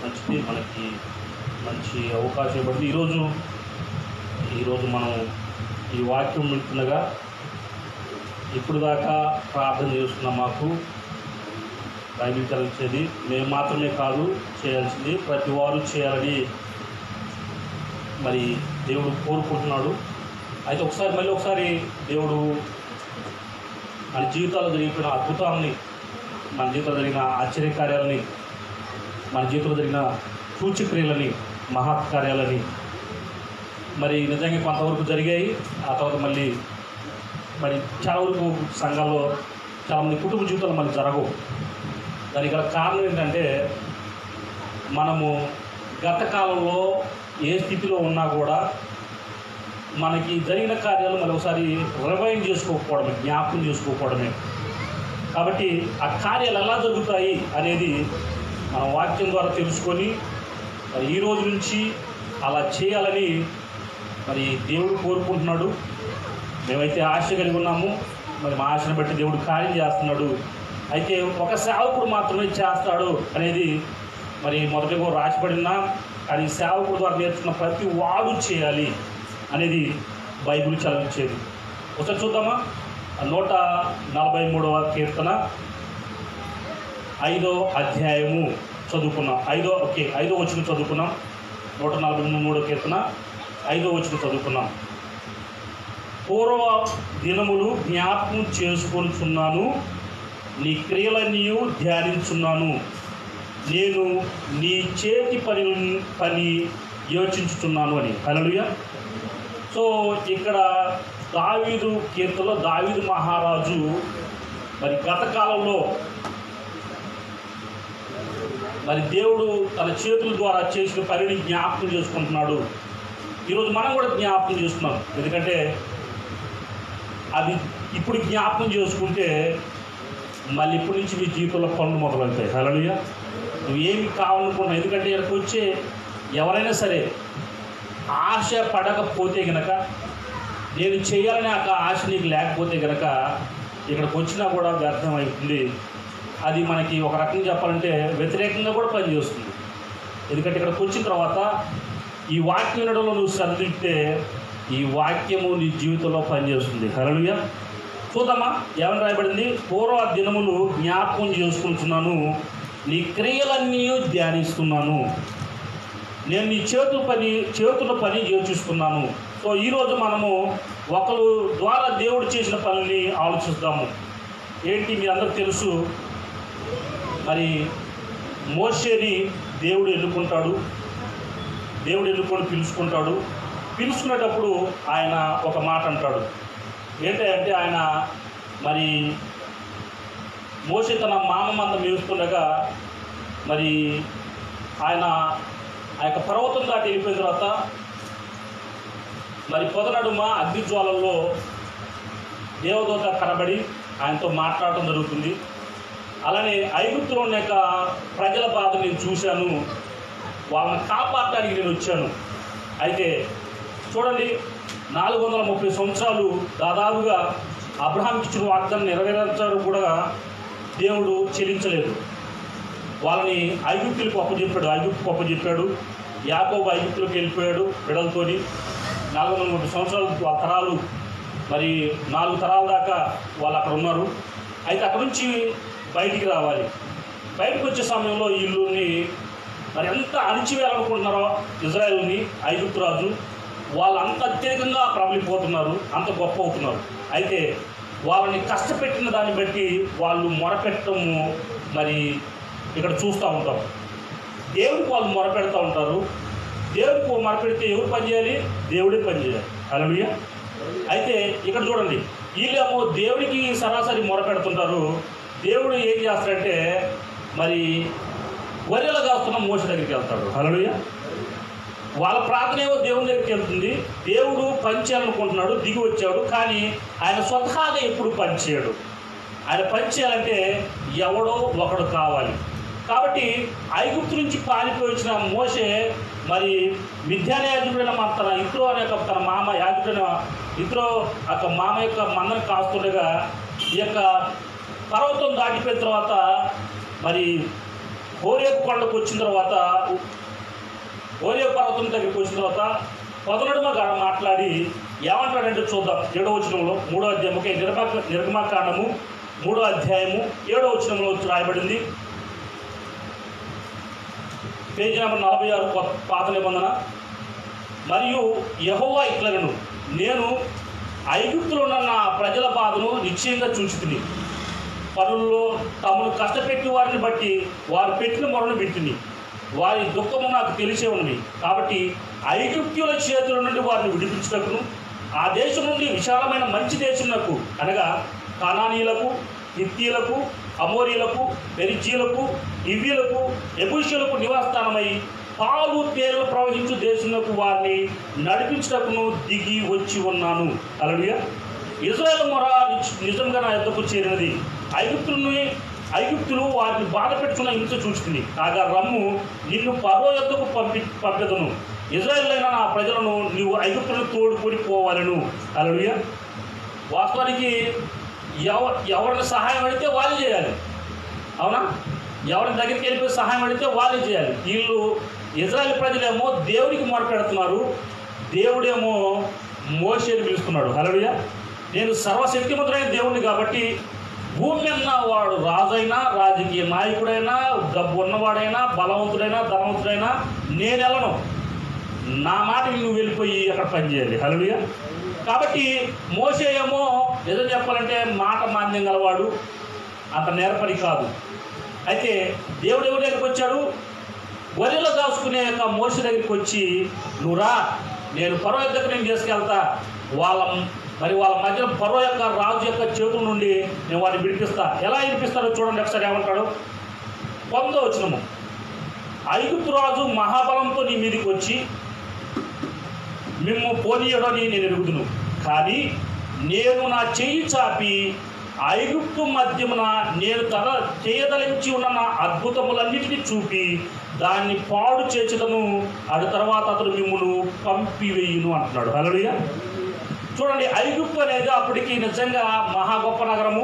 మంచిది, మనకి మంచి అవకాశం ఇవ్వండి. ఈరోజు మనం ఈ వాక్యం వింటుండగా ఇప్పుడు దాకా ప్రార్థన చేస్తున్న మాకు బైబిల్ చదివించేది మేము మాత్రమే కాదు, చేయాల్సింది ప్రతి వారు చేయాలని మరి దేవుడు కోరుకుంటున్నాడు. అయితే మళ్ళీ ఒకసారి దేవుడు మన జీవితాల్లో జరిగిన అద్భుతాలని, మన జీవితంలో జరిగిన ఆశ్చర్యకార్యాలని, మన జీవితంలో జరిగిన సూచక్రియలని, మహత్కార్యాలని మరి నిజంగా కొంతవరకు జరిగాయి. ఆ తర్వాత మళ్ళీ చాలా వరకు సంఘాల్లో చాలామంది కుటుంబ జీవితాలు మళ్ళీ జరగవు. దానికి గల కారణం ఏంటంటే, మనము గత కాలంలో ఏ స్థితిలో ఉన్నా కూడా మనకి జరిగిన కార్యాలు మళ్ళీ ఒకసారి రివైండ్ చేసుకోకపోవడమే, జ్ఞాపకం చేసుకోకపోవడమే. కాబట్టి ఆ కార్యాలు ఎలా జరుగుతాయి అనేది మనం వాక్యం ద్వారా తెలుసుకొని మరి ఈ రోజు నుంచి అలా చేయాలని మరి దేవుడు కోరుకుంటున్నాడు. మేమైతే ఆశ కలిగి ఉన్నాము. మరి మా ఆశను బట్టి దేవుడు కార్యం చేస్తున్నాడు. అయితే ఒక సేవకుడు మాత్రమే చేస్తాడు అనేది మరి మొదటిగా రాసిపడినా, కానీ సేవకుడు ద్వారా నేర్చుకున్న ప్రతి వాడు చేయాలి అనేది బైబిల్ చదివించేది. ఒకసారి చూద్దామా? 143వ కీర్తన 5వ అధ్యాయము చదువుకున్నాం. 5వ వచనం చదువుకున్నాం. 143వ కీర్తన 5వ వచనం చదువుకున్నాం. పూర్వ దినములు జ్ఞాపకం చేసుకొనుచున్నాను, నీ క్రియలన్నీ ధ్యానించున్నాను, నేను నీ చేతి పని యోచించుచున్నాను అని. హల్లెలూయా. సో ఇక్కడ దావీదు కీర్తనలో దావీదు మహారాజు మరి గత కాలంలో మరి దేవుడు తన చేతుల ద్వారా చేసిన పనిని జ్ఞాపకం చేసుకుంటున్నాడు. ఈరోజు మనం కూడా జ్ఞాపకం చేస్తున్నాం. ఎందుకంటే అది ఇప్పుడు జ్ఞాపకం చేసుకుంటే మళ్ళీ ఇప్పటి నుంచి మీ జీవితంలో పనులు మొదలవుతాయి. హల్లెలూయా. నువ్వు ఏమి కావాలనుకున్నావు, ఎందుకంటే ఇక్కడికి వచ్చే ఎవరైనా సరే ఆశ పడకపోతే గనక, నేను చేయాలనే ఆశ నీకు లేకపోతే గనక ఇక్కడికి వచ్చినా కూడా వ్యర్థం అవుతుంది. అది మనకి ఒక రకంగా చెప్పాలంటే వ్యతిరేకంగా కూడా పనిచేస్తుంది. ఎందుకంటే ఇక్కడికి వచ్చిన తర్వాత ఈ వాక్యం వినడంలో నువ్వు శ్రద్ధిస్తే ఈ వాక్యము నీ జీవితంలో పనిచేస్తుంది. హల్లెలూయా. చూద్దామా ఏమని రాయబడింది? పూర్వ దినములు జ్ఞాపకం చేసుకుంటున్నాను, నీ క్రియలన్నీ ధ్యానిస్తున్నాను, నేను నీ చేతుల పని యోచిస్తున్నాను. సో ఈరోజు మనము ఒకరు ద్వారా దేవుడు చేసిన పనిని ఆలోచిస్తాము. ఏంటి మీ అందరికి తెలుసు, మరి మోషేని దేవుడు ఎన్నుకుంటాడు. దేవుడు ఎన్నుకొని పిలుచుకుంటాడు. పిలుచుకునేటప్పుడు ఆయన ఒక మాట అంటాడు. ఏంటంటే ఆయన మరి మోషే తన మామ మంద మేస్తుండగా మరి ఆయన ఆ యొక్క పర్వతం దాటి వెళ్ళిపోయిన తర్వాత మరి పొదనడుమ అగ్నిజ్వాలల్లో దేవదూత కనబడి ఆయనతో మాట్లాడటం జరుగుతుంది. అలానే ఐగుప్తులో ఉన్న యొక్క ప్రజల బాధ నేను చూశాను, వాళ్ళని కాపాడటానికి నేను వచ్చాను. అయితే చూడండి, 430 సంవత్సరాలు దాదాపుగా అబ్రహాంకి ఇచ్చిన వాగ్దానం నెరవేర్చడం కూడా దేవుడు చెల్లించలేదు. వాళ్ళని ఐగుప్తులకు అప్పచెప్పాడు. యాకోబు ఐగుప్తులకు వెళ్ళిపోయాడు బిడ్డలతోని. 430 సంవత్సరాలు వాళ్ళ తరాలు, మరి 4 తరాల దాకా వాళ్ళు అక్కడ ఉన్నారు. అయితే అక్కడ నుంచి బయటికి రావాలి. బయటకు వచ్చే సమయంలో వీళ్ళని మరి ఎంత అణిచివేయాలనుకుంటున్నారో ఇజ్రాయెల్ని ఐగుప్తు రాజు, వాళ్ళు అంత అత్యధికంగా ప్రబలిపోతున్నారు, అంత గొప్ప అవుతున్నారు. అయితే వాళ్ళని కష్టపెట్టిన దాన్ని బట్టి వాళ్ళు మొరపెట్టము మరి ఇక్కడ చూస్తూ ఉంటాం. దేవుడికి వాళ్ళు మొరపెడతా ఉంటారు. దేవుడికి మొరపెడితే ఎవరు పనిచేయాలి? దేవుడే పనిచేయాలి. హల్లెలూయా. అయితే ఇక్కడ చూడండి, వీళ్ళేమో దేవుడికి సరాసరి మొరపెడుతుంటారు. దేవుడు ఏం చేస్తాడంటే మరి గొర్రెలు కాస్తున్న మోషే దగ్గరికి వెళ్తాడు. హల్లెలూయా. వాళ్ళ ప్రార్థన ఏమో దేవుని దగ్గరికి వెళ్తుంది. దేవుడు పనిచేయాలనుకుంటున్నాడు, దిగి వచ్చాడు. కానీ ఆయన స్వతహాగా ఎప్పుడు పనిచేయడు. ఆయన పనిచేయాలంటే ఎవడో ఒకడు కావాలి. కాబట్టి ఐగుప్తు నుంచి పారిపోయి వచ్చిన మోషే మరి మిద్యాన యాజకుడైన తన ఇత్రో అనే తన మామ యాజకుడైన ఇత్రో యొక్క మామ యొక్క మందను కాస్తుండగా ఈ యొక్క పర్వతం దాటిపోయిన తర్వాత మరి హోరేబు కొండకు వచ్చిన తర్వాత, హోరేబు పర్వతం దగ్గరికి వచ్చిన తర్వాత పదునడుమ మాట్లాడి ఏమంటాడంటే చూద్దాం. 7వ వచనంలో 3వ అధ్యాయం, ఒకే నిర్గమాకాండము 3వ అధ్యాయము 7వ వచనంలో రాయబడింది. పేజీ నెంబర్ 46, పాత నిబంధన. మరియు యెహోవా ఇట్లనెను, నేను ఐగుప్తులో ఉన్న నా ప్రజల బాధను నిశ్చయంగా చూచితిని. పనుల్లో తమను కష్టపెట్టి వారిని బట్టి వారు పెట్టిన మొరను పెట్టింది. వారి దుఃఖము నాకు తెలిసే ఉన్నది. కాబట్టి ఐగుప్తుల చేతుల నుండి వారిని విడిపించుటకును, ఆ దేశం నుండి విశాలమైన మంచి దేశమునకు, అనగా కానానీయులకు, హిత్తీయులకు, అమోరీయులకు, పెరిజీయులకు, హివ్వీయులకు, యెబూసీయులకు నివాసస్థానమై పాలు తేనెలు ప్రవహించు దేశమునకు వారిని నడిపించుటకును దిగి వచ్చి ఉన్నాను. హల్లెలూయా. ఇశ్రాయేలు మొర నిజంగా నా యొద్దకు చేరినది. ఐగుప్తులు వారిని బాధ పెట్టుకున్న హింస చూస్తుంది. కాగా రమ్ము, నిన్ను ఫరో యొద్దకు పంపెదను. ఇశ్రాయేలైన నా ప్రజలను నీవు ఐగుప్తులను తోడుకొని పోవాలను. హల్లెలూయా. వాస్తవానికి ఎవరిని సహాయం అడిగితే వాళ్ళే చేయాలి, అవునా? ఎవరి దగ్గరికి వెళ్ళిపోయి సహాయం అడిగితే వాళ్ళే చేయాలి. వీళ్ళు ఇశ్రాయేల్ ప్రజలేమో దేవుడికి మొరపెడుతున్నారు, దేవుడేమో మోషేని పిలుస్తున్నాడు. హల్లెలూయా. నేను సర్వశక్తిమంతుడైన దేవుడిని కాబట్టి భూమి మీద వాడు రాజైనా, రాజకీయ నాయకుడైనా, డబ్బు ఉన్నవాడైనా, బలవంతుడైనా, ధనవంతుడైనా నేను వెళ్ళను. నా మాటకి నువ్వు వెళ్ళిపోయి అక్కడ పనిచేయాలి. హల్లెలూయా. కాబట్టి మోషే ఏమో నిజం చెప్పాలంటే మాట మాన్యం గలవాడు, అంత నేర్పరి కాదు. అయితే దేవుడు ఎవరి దగ్గరికి వచ్చాడు? గొర్రెలు దాచుకునే యొక్క మోషే దగ్గరికి వచ్చి, నువ్వు రా, నేను ఫరో దగ్గర నేను తీసుకెళ్తా, వాళ్ళ మధ్య ఫరో యొక్క రాజు యొక్క చేతుల నుండి నేను వారిని విడిపిస్తా. ఎలా విడిపిస్తారో చూడండి ఒకసారి. ఏమంటాడు? 9వ వచనము, ఐగుప్తు రాజు మహాబలంతో నీ మీదకి వచ్చి మిమ్ము పోనీయడని నేను ఎరుగుదును. కానీ నేను నా చెయ్యి చాపి ఐగుప్తు మధ్యమున నేను చేయదలించి ఉన్న నా అద్భుతములన్నిటినీ చూపి దాన్ని పాడు చేసేదను. అటు తర్వాత అతడు మిమ్మును పంపివేయును అంటున్నాడు. హల్లెలూయా. చూడండి, ఐగుప్తు అనేది అప్పటికి నిజంగా మహా గొప్ప నగరము.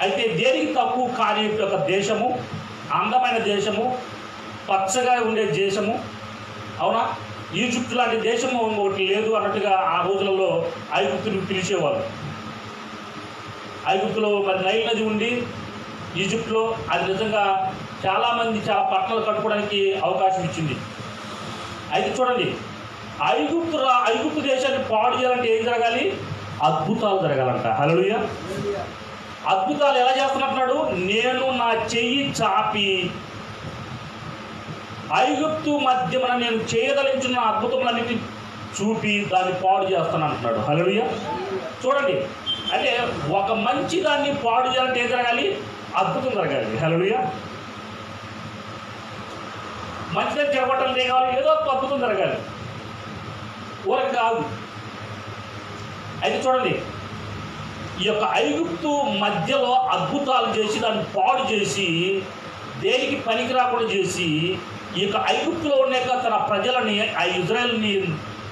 అయితే దేనికి తక్కువ కాని యొక్క దేశము, అందమైన దేశము, పచ్చగా ఉండే దేశము, అవునా? ఈజిప్ట్ లాంటి దేశము ఒకటి లేదు అన్నట్టుగా ఆ రోజులలో ఐగుప్తుని పిలిచేవారు. ఐగుప్తులో మరి నైల్ నది ఉండి ఈజిప్ట్లో అది నిజంగా చాలామంది చాలా పట్టణాలు కట్టుకోవడానికి అవకాశం ఇచ్చింది. అయితే చూడండి, ఐగుప్తు దేశాన్ని పాడు చేయాలంటే ఏం జరగాలి? అద్భుతాలు జరగాలంట. హల్లెలూయా. అద్భుతాలు ఎలా చేస్తున్నట్టున్నాడు? నేను నా చెయ్యి చాపి ఐగుప్తు మధ్యమున నేను చేయదలించిన అద్భుతములన్నిటిని చూపి దాన్ని పాడు చేస్తాను అంటున్నాడు. హల్లెలూయా. చూడండి, అంటే ఒక మంచి దాన్ని పాడు చేయాలంటే ఏం జరగాలి? అద్భుతం జరగాలి. హల్లెలూయా. మంచిదని చెడగొట్టాలంటే ఏం కావాలి? ఏదో ఒక అద్భుతం జరగాలి, ఊరికి కాదు. అయితే చూడండి, ఈ యొక్క ఐగుప్తు మధ్యలో అద్భుతాలు చేసి దాన్ని పాడు చేసి దేనికి పనికి రాకుండా చేసి ఈ యొక్క ఐగుప్తులో ఉన్న తన ప్రజలని, ఆ ఇజ్రాయెల్ని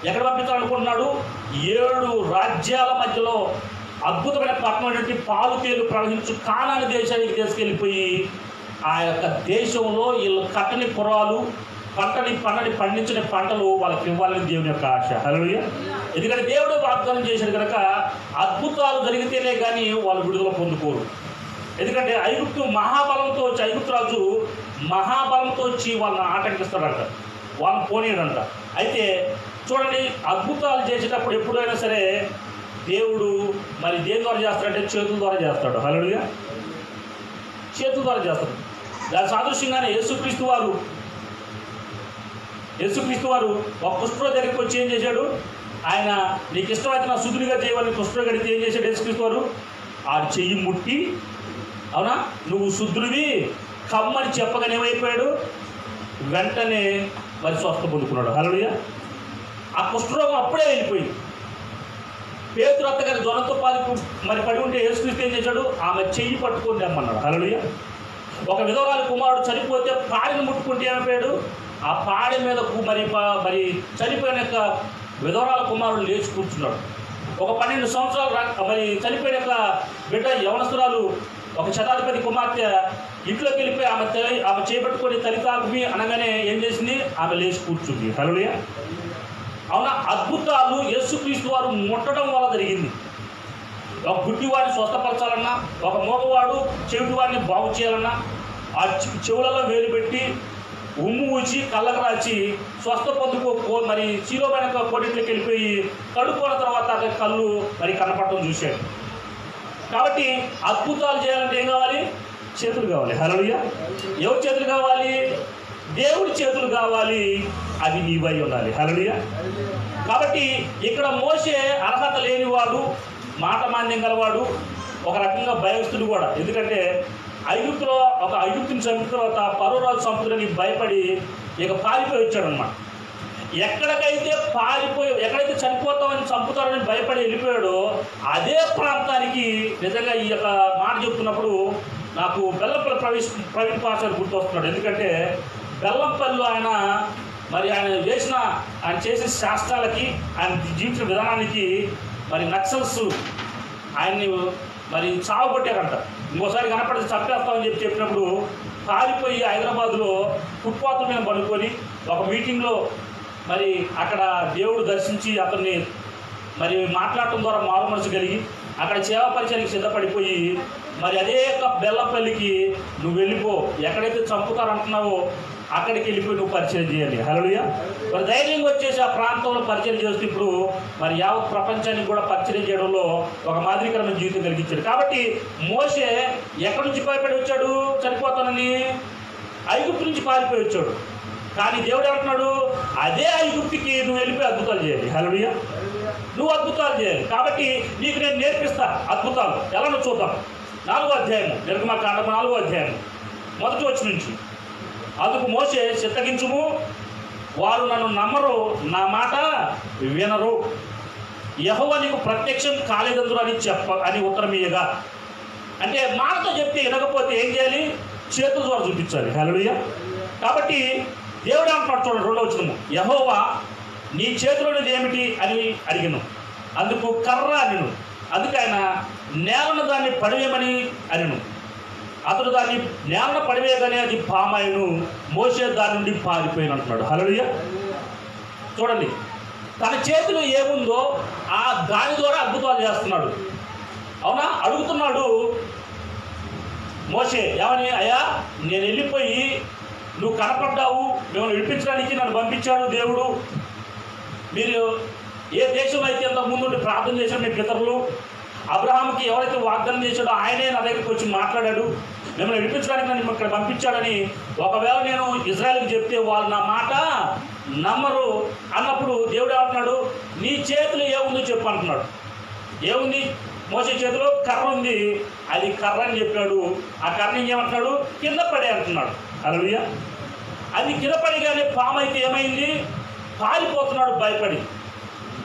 ఎక్కడ పంపించాలనుకుంటున్నాడు? 7 రాజ్యాల మధ్యలో అద్భుతమైన పట్టణం ఏంటంటే పాలు తేలు ప్రవహించు కానాని దేశానికి తీసుకెళ్ళిపోయి ఆ యొక్క దేశంలో వీళ్ళు కట్టని పొరాలు, పండించిన పంటలు వాళ్ళకి ఇవ్వాలని దేవుని యొక్క ఆశ. హల్లెలూయా. ఎందుకంటే దేవుడు వాగ్దానం చేశాడు కనుక అద్భుతాలు జరిగితేనే కానీ వాళ్ళు విడుదల పొందుకోరు. ఎందుకంటే ఐగుప్తు రాజు మహాబలంతో వచ్చి వాళ్ళని ఆటంకిస్తాడంట, వాళ్ళని పోనీయడంట. అయితే చూడండి, అద్భుతాలు చేసేటప్పుడు ఎప్పుడైనా సరే దేవుడు మరి దేని ద్వారా చేస్తాడంటే చేతుల ద్వారా చేస్తాడు. హల్లెలూయా. చేతుల ద్వారా చేస్తాడు. దాని సాదృశ్యంగానే యేసుక్రీస్తు వారు ఒక కుష్ఠరోగి దగ్గరికి వచ్చి ఏం చేశాడు? ఆయన నీకు ఇష్టమైతే నా సుదురుగా చేయవాలని కుష్ఠరోగి అడిగితే ఏం చేశాడు యేసుక్రీస్తు వారు? ఆ చెయ్యి ముట్టి, అవునా నువ్వు శుద్ధుడివి కమ్మని చెప్పగానే ఏమైపోయాడు? వెంటనే మరి స్వస్థ పొందుకున్నాడు. హల్లెలూయా. ఆ కుష్ఠరోగం అప్పుడే వెళ్ళిపోయింది. పేతురు అత్తగారి జ్వరంతో పడి ఉంటే యేసుక్రీస్తు ఏం చేశాడు? ఆమె చెయ్యి పట్టుకొని రమ్మన్నాడు. హల్లెలూయా. ఒక విధవరాలి కుమారుడు చనిపోతే పాడిని ముట్టుకుంటే ఏమైపోయాడు? ఆ పాడి మీద మరి చనిపోయిన యొక్క విధవరాల కుమారుడు లేచి కూర్చున్నాడు. ఒక 12 సంవత్సరాలు మరి చనిపోయిన యొక్క బిడ్డ యవనస్తురాలు ఒక శతాధిపతి కుమార్తె ఇంట్లోకి వెళ్ళిపోయి ఆమె చేపట్టుకొని తల్లితాకుమి అనగానే ఏం చేసింది? ఆమె లేచి కూర్చుంది. హల్లెలూయా. అవునా, అద్భుతాలు యేసుక్రీస్తు వారు ముట్టడం వల్ల జరిగింది. ఒక గుడ్డివాడిని స్వస్థపరచాలన్నా, ఒక మోగవాడు చెవిటివాడిని బాగు చేయాలన్నా, ఆ చెవులలో వేలు పెట్టి ఉమ్ము ఊచి కళ్ళకు రాచి స్వస్థ పొందుకో మరి శిలోమైన కోటిట్లోకి వెళ్ళిపోయి కడుక్కున్న తర్వాత కళ్ళు మరి కనపడటం చూశాడు. కాబట్టి అద్భుతాలు చేయాలంటే ఏం కావాలి? చేతులు కావాలి. హల్లెలూయా. ఎవరి చేతులు కావాలి? దేవుడి చేతులు కావాలి. అవి నీవై ఉండాలి. హల్లెలూయా. కాబట్టి ఇక్కడ మోషే అర్హత లేనివాడు, మాట మాంద్యం గలవాడు, ఒక రకంగా భయస్తుడు కూడా. ఎందుకంటే ఐగుప్తులో ఒక ఐగుప్తుని చంపిన తర్వాత పరోరాజు చంపుదని భయపడి ఇక పారిపోయి వచ్చాడు అన్నమాట. ఎక్కడైతే చనిపోతామని చంపుతారని భయపడి వెళ్ళిపోయాడో అదే ప్రాంతానికి నిజంగా ఈ యొక్క మాట చెప్తున్నప్పుడు నాకు బెల్లంపల్లి ప్రవీణ్ పాస్టర్ గుర్తొస్తున్నాడు. ఎందుకంటే బెల్లంపల్లిలో ఆయన చేసిన శాస్త్రాలకి, ఆయన జీవించిన విధానానికి మరి నక్సల్స్ ఆయన్ని మరి చావు కొట్టారంట. ఇంకోసారి కనపడితే చంపేస్తామని చెప్పినప్పుడు పారిపోయి హైదరాబాద్లో ఫుట్పాత్ మీద పడుకొని ఒక మీటింగ్లో మరి అక్కడ దేవుడు దర్శించి అతన్ని మరి మాట్లాడటం ద్వారా మారు మనసు కలిగి అక్కడ సేవా పరిచయానికి సిద్ధపడిపోయి మరి అదే బెల్లంపల్లికి నువ్వు వెళ్ళిపో, ఎక్కడైతే చంపుతారంటున్నావో అక్కడికి వెళ్ళిపోయి నువ్వు పరిచయం చేయాలి. హల్లెలూయా. మరి ధైర్యంగా వచ్చేసి ఆ ప్రాంతంలో పరిచయం చేస్తూ ఇప్పుడు మరి యావత్ ప్రపంచానికి కూడా పరిచయం చేయడంలో ఒక మాదిరికరమైన జీవితం కలిగించాడు. కాబట్టి మోషే ఎక్కడి నుంచి భయపడి వచ్చాడు? చనిపోతానని ఐగుప్తు నుంచి పారిపోయి వచ్చాడు. కానీ దేవుడు ఏమంటున్నాడు? అదే ఐగుప్తుకి నువ్వు వెళ్ళిపోయి అద్భుతాలు చేయాలి. హల్లెలూయా. నువ్వు అద్భుతాలు చేయాలి. కాబట్టి నీకు నేను నేర్పిస్తా అద్భుతాలు. ఎలానో చూద్దాం. 4వ అధ్యాయము, నిర్గమకాండము 4వ అధ్యాయము 1వ వచనం నుంచి. అందుకు మోషే, చిత్తగించుము, వారు నన్ను నమ్మరు, నా మాట వినరు, యెహోవా నీకు ప్రత్యక్షం కాలేదందురు అని ఉత్తరం ఇయ్యగా. అంటే మాటతో చెప్తే వినకపోతే ఏం చేయాలి? చేతుల ద్వారా చూపించాలి. హల్లెలూయా. కాబట్టి దేవుడు అంటున్నాడు చూడండి 2వ వచనము, యెహోవా నీ చేతిలోనిది ఏమిటి అని అడిగాను. అందుకు కర్ర అనెను. అందుకు ఆయన నేలను దాన్ని పడివేయమని అనెను. అతడు దాన్ని నేలను పడివేయగానే అది పామాయను, మోషే దాని నుండి పారిపోయిన అంటున్నాడు. హల్లెలూయా. చూడండి, తన చేతిలో ఏముందో ఆ దాని ద్వారా అద్భుతాలు చేస్తున్నాడు. అవునా, అడుగుతున్నాడు మోషే ఏమని? అయ్యా, నేను వెళ్ళిపోయి నువ్వు కనపడ్డావు, మిమ్మల్ని విడిపించడానికి నన్ను పంపించాడు దేవుడు. మీరు ఏ దేశంలో అయితే ఇంతకు ముందు ప్రార్థన చేశాడు మీ పితరులు, అబ్రహాంకి ఎవరైతే వాగ్దానం చేశాడో ఆయనే నా దగ్గరికి వచ్చి మాట్లాడాడు, మిమ్మల్ని విడిపించడానికి నన్ను ఇక్కడ పంపించాడని. ఒకవేళ నేను ఇజ్రాయెల్కి చెప్తే వాళ్ళు నా మాట నమ్మరు అన్నప్పుడు దేవుడు ఏమంటున్నాడు? నీ చేతిలో ఏముందో చెప్పు అంటున్నాడు. ఏముంది? మోసే చేతిలో కర్ర ఉంది, అది కర్ర అని చెప్పాడు. ఆ కర్రని ఏమంటున్నాడు? కింద పడే అంటున్నాడు. హల్లెలూయా. అది కింద పడిగానే పాము అయితే ఏమైంది? పారిపోతున్నాడు భయపడి.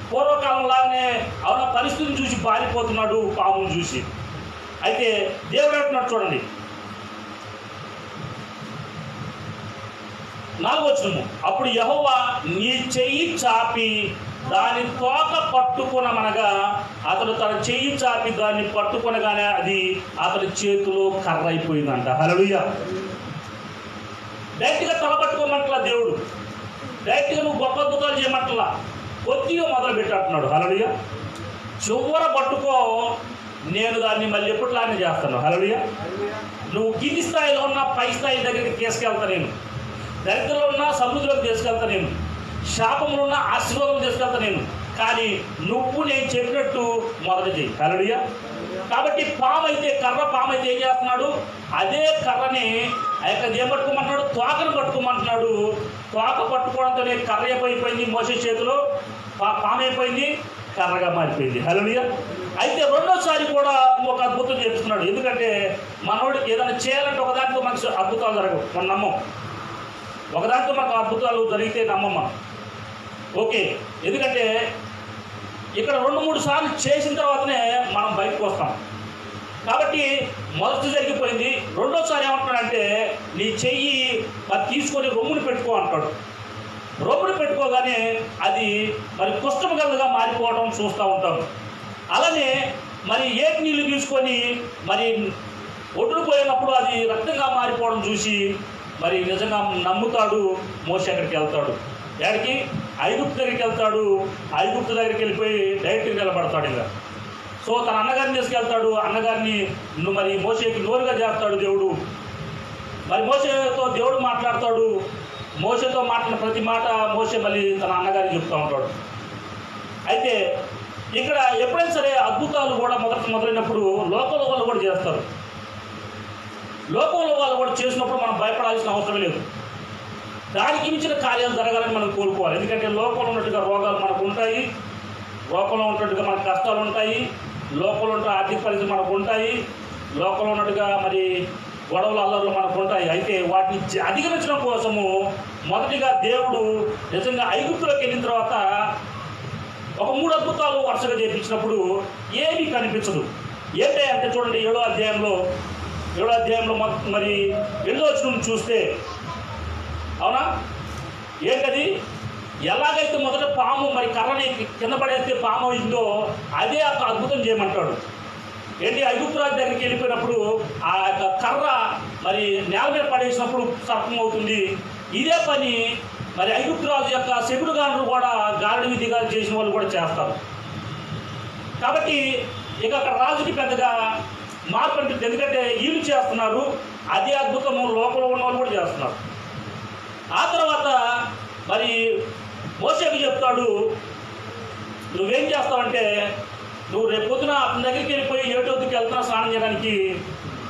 పూర్వకాలంలాగానే అవున పరిస్థితిని చూసి పారిపోతున్నాడు పామును చూసి. అయితే దేవుడు అంటున్నాడు చూడండి 4వ వచనము, అప్పుడు యెహోవా నీ చెయ్యి చాపి దాని తోక పట్టుకొనమనగా అతడు తన చెయ్యి చాపి దాన్ని పట్టుకొనగానే అది అతడి చేతిలో కర్ర అయిపోయిందంట. హల్లెలూయా. డైరెక్ట్గా తలపట్టుకోమంటలా దేవుడు, డైరెక్ట్గా నువ్వు గొప్ప అద్భుతాలు చేయమంటలా, కొద్దిగా మొదలు పెట్టంటున్నాడు. హల్లెలూయా. చివర పట్టుకో, నేను దాన్ని మళ్ళీ ఎప్పటిలానే చేస్తాను. హల్లెలూయా. నువ్వు కింది స్థాయిలో ఉన్న పై స్థాయి దగ్గరికి తీసుకెళ్తా నేను, దరిద్రంలో ఉన్న సమృద్ధిలోకి తీసుకెళ్తా నేను, శాపంలో ఉన్న ఆశీర్వాదం తీసుకెళ్తా నేను. కానీ నువ్వు నేను చెప్పినట్టు మొదలు చేయి. హల్లెలూయా. కాబట్టి పాము అయితే ఏం చేస్తున్నాడు? అదే కర్రని ఏం పట్టుకోమంటున్నాడు? తోకను పట్టుకోమంటున్నాడు. తోక పట్టుకోవడంతోనే కర్ర అయిపోయింది మోసే చేతిలో, పాము అయిపోయింది, కర్రగా మారిపోయింది. హల్లెలూయా. అయితే రెండోసారి కూడా ఒక అద్భుతం చేస్తున్నాడు. ఎందుకంటే మనోడికి ఏదైనా చేయాలంటే ఒకదాంట్లో మనకు అద్భుతాలు జరగవు, మనం నమ్మం. ఒకదాంట్లో మనకు అద్భుతాలు జరిగితే నమ్మమ్మ. ఓకే, ఎందుకంటే ఇక్కడ 2-3 సార్లు చేసిన తర్వాతనే మనం బయటకు వస్తాం. కాబట్టి మొదటి జరిగిపోయింది. రెండోసారి ఏమంటున్నాడంటే నీ చెయ్యి మరి తీసుకొని రొమ్ముని పెట్టుకో అంటాడు. రొమ్ముని పెట్టుకోగానే అది మరి కుష్ఠం గలగా మారిపోవడం చూస్తూ ఉంటాం. అలానే మరి ఏటి నీళ్ళు తీసుకొని మరి ఒడ్డును పోయినప్పుడు అది రక్తంగా మారిపోవడం చూసి మరి నిజంగా నమ్ముతాడు. మోషే అక్కడికి వెళ్తాడు. ఎక్కడికి? ఐగుప్తు దగ్గరికి వెళ్తాడు. ఐగుప్తు దగ్గరికి వెళ్ళిపోయి డైరెక్ట్గా నిలబడతాడు. ఇలా సో తన అన్నగారిని తీసుకెళ్తాడు. అన్నగారిని మరి మోషేకి నోరుగా చేస్తాడు దేవుడు. మరి మోషేతో దేవుడు మాట్లాడతాడు. మోషేతో మాట్లాడిన ప్రతి మాట మోషే మళ్ళీ తన అన్నగారికి చెప్తూ ఉంటాడు. అయితే ఇక్కడ ఎప్పుడైనా సరే అద్భుతాలు కూడా మొదలైనప్పుడు లోకంలో వాళ్ళు కూడా చేస్తారు. లోకంలో వాళ్ళు కూడా చేసినప్పుడు మనం భయపడాల్సిన అవసరం లేదు. దానికి మించిన కార్యాలు జరగాలని మనం కోరుకోవాలి. ఎందుకంటే లోకంలో ఉన్నట్టుగా రోగాలు మనకు ఉంటాయి, లోకంలో ఉన్నట్టుగా మనకు కష్టాలు ఉంటాయి, లోకంలో ఉన్న ఆర్థిక పరిస్థితులు మనకు ఉంటాయి, లోకంలో ఉన్నట్టుగా మరి గొడవలు అల్లర్లు మనకు ఉంటాయి. అయితే వాటిని అధిగమించడం కోసము మొదటిగా దేవుడు నిజంగా ఐగుప్తులోకి వెళ్ళిన తర్వాత ఒక 3 అద్భుతాలు వరుసగా చేయించినప్పుడు ఏమీ కనిపించదు. ఏంటి అంటే చూడండి, 7వ అధ్యాయంలో మరి 8వ వచనం చూస్తే, అవునా, ఏంటది? ఎలాగైతే మొదట పాము మరి కర్రని కింద పడేస్తే పాము అయిందో అదే ఒక అద్భుతం చేయమంటాడు. ఏంటి? ఐగుప్తు రాజు దగ్గరికి వెళ్ళిపోయినప్పుడు ఆ యొక్క కర్ర మరి నేల మీద పడేసినప్పుడు సర్పం అవుతుంది. ఇదే పని మరి ఐగుప్తు రాజు యొక్క శకుడుగానులు కూడా గాలిని దిగాలు చేసిన వాళ్ళు కూడా చేస్తారు. కాబట్టి ఇక అక్కడ రాజుకి పెద్దగా మార్పు ఉంటుంది. ఎందుకంటే వీళ్ళు చేస్తున్నారు, అదే అద్భుతము లోపల ఉన్న వాళ్ళు కూడా చేస్తున్నారు. ఆ తర్వాత మరి మోషేకి చెప్తాడు, నువ్వేం చేస్తావంటే నువ్వు రేపు పొద్దున అతని దగ్గరికి వెళ్ళిపోయి ఏటొద్దుకి వెళ్తున్నా స్నానం చేయడానికి,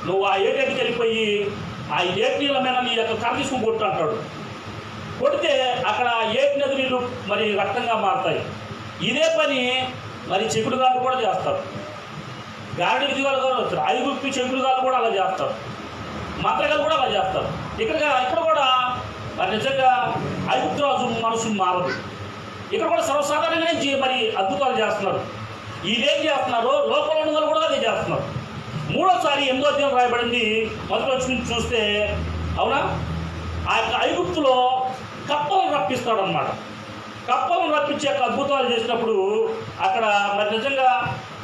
నువ్వు ఆ ఏటెడ్డికి వెళ్ళిపోయి ఆ ఏటి నీళ్ళ మీద నీ యొక్క కర్ర తీసుకుని కొట్టు అంటాడు. కొడితే అక్కడ ఏటి నది నీళ్ళు మరి రక్తంగా మారుతాయి. ఇదే పని మరి చెకుడుగాళ్ళు కూడా చేస్తారు, గారడి విధిగాలు కూడా వచ్చారు, ఐగుప్తు చెకుడుగాళ్ళు కూడా అలా చేస్తారు, మంత్రగాళ్ళు కూడా అలా చేస్తారు. ఇక్కడ కూడా మరి నిజంగా ఐగుప్తు రాజు మనసు మారదు. ఇక్కడ కూడా సర్వసాధారణంగానే మరి అద్భుతాలు చేస్తున్నారు. ఇదేం చేస్తున్నారు? లోపల ఉన్న వాళ్ళు కూడా అదే చేస్తున్నారు. 3వసారి 8వ అధ్యాయం రాయబడింది. మొదటి వచ్చి చూస్తే, అవునా, ఆ యొక్క ఐగుప్తులో కప్పలను రప్పిస్తాడు అన్నమాట. కప్పలను రప్పించే అద్భుతాలు చేసినప్పుడు అక్కడ మరి నిజంగా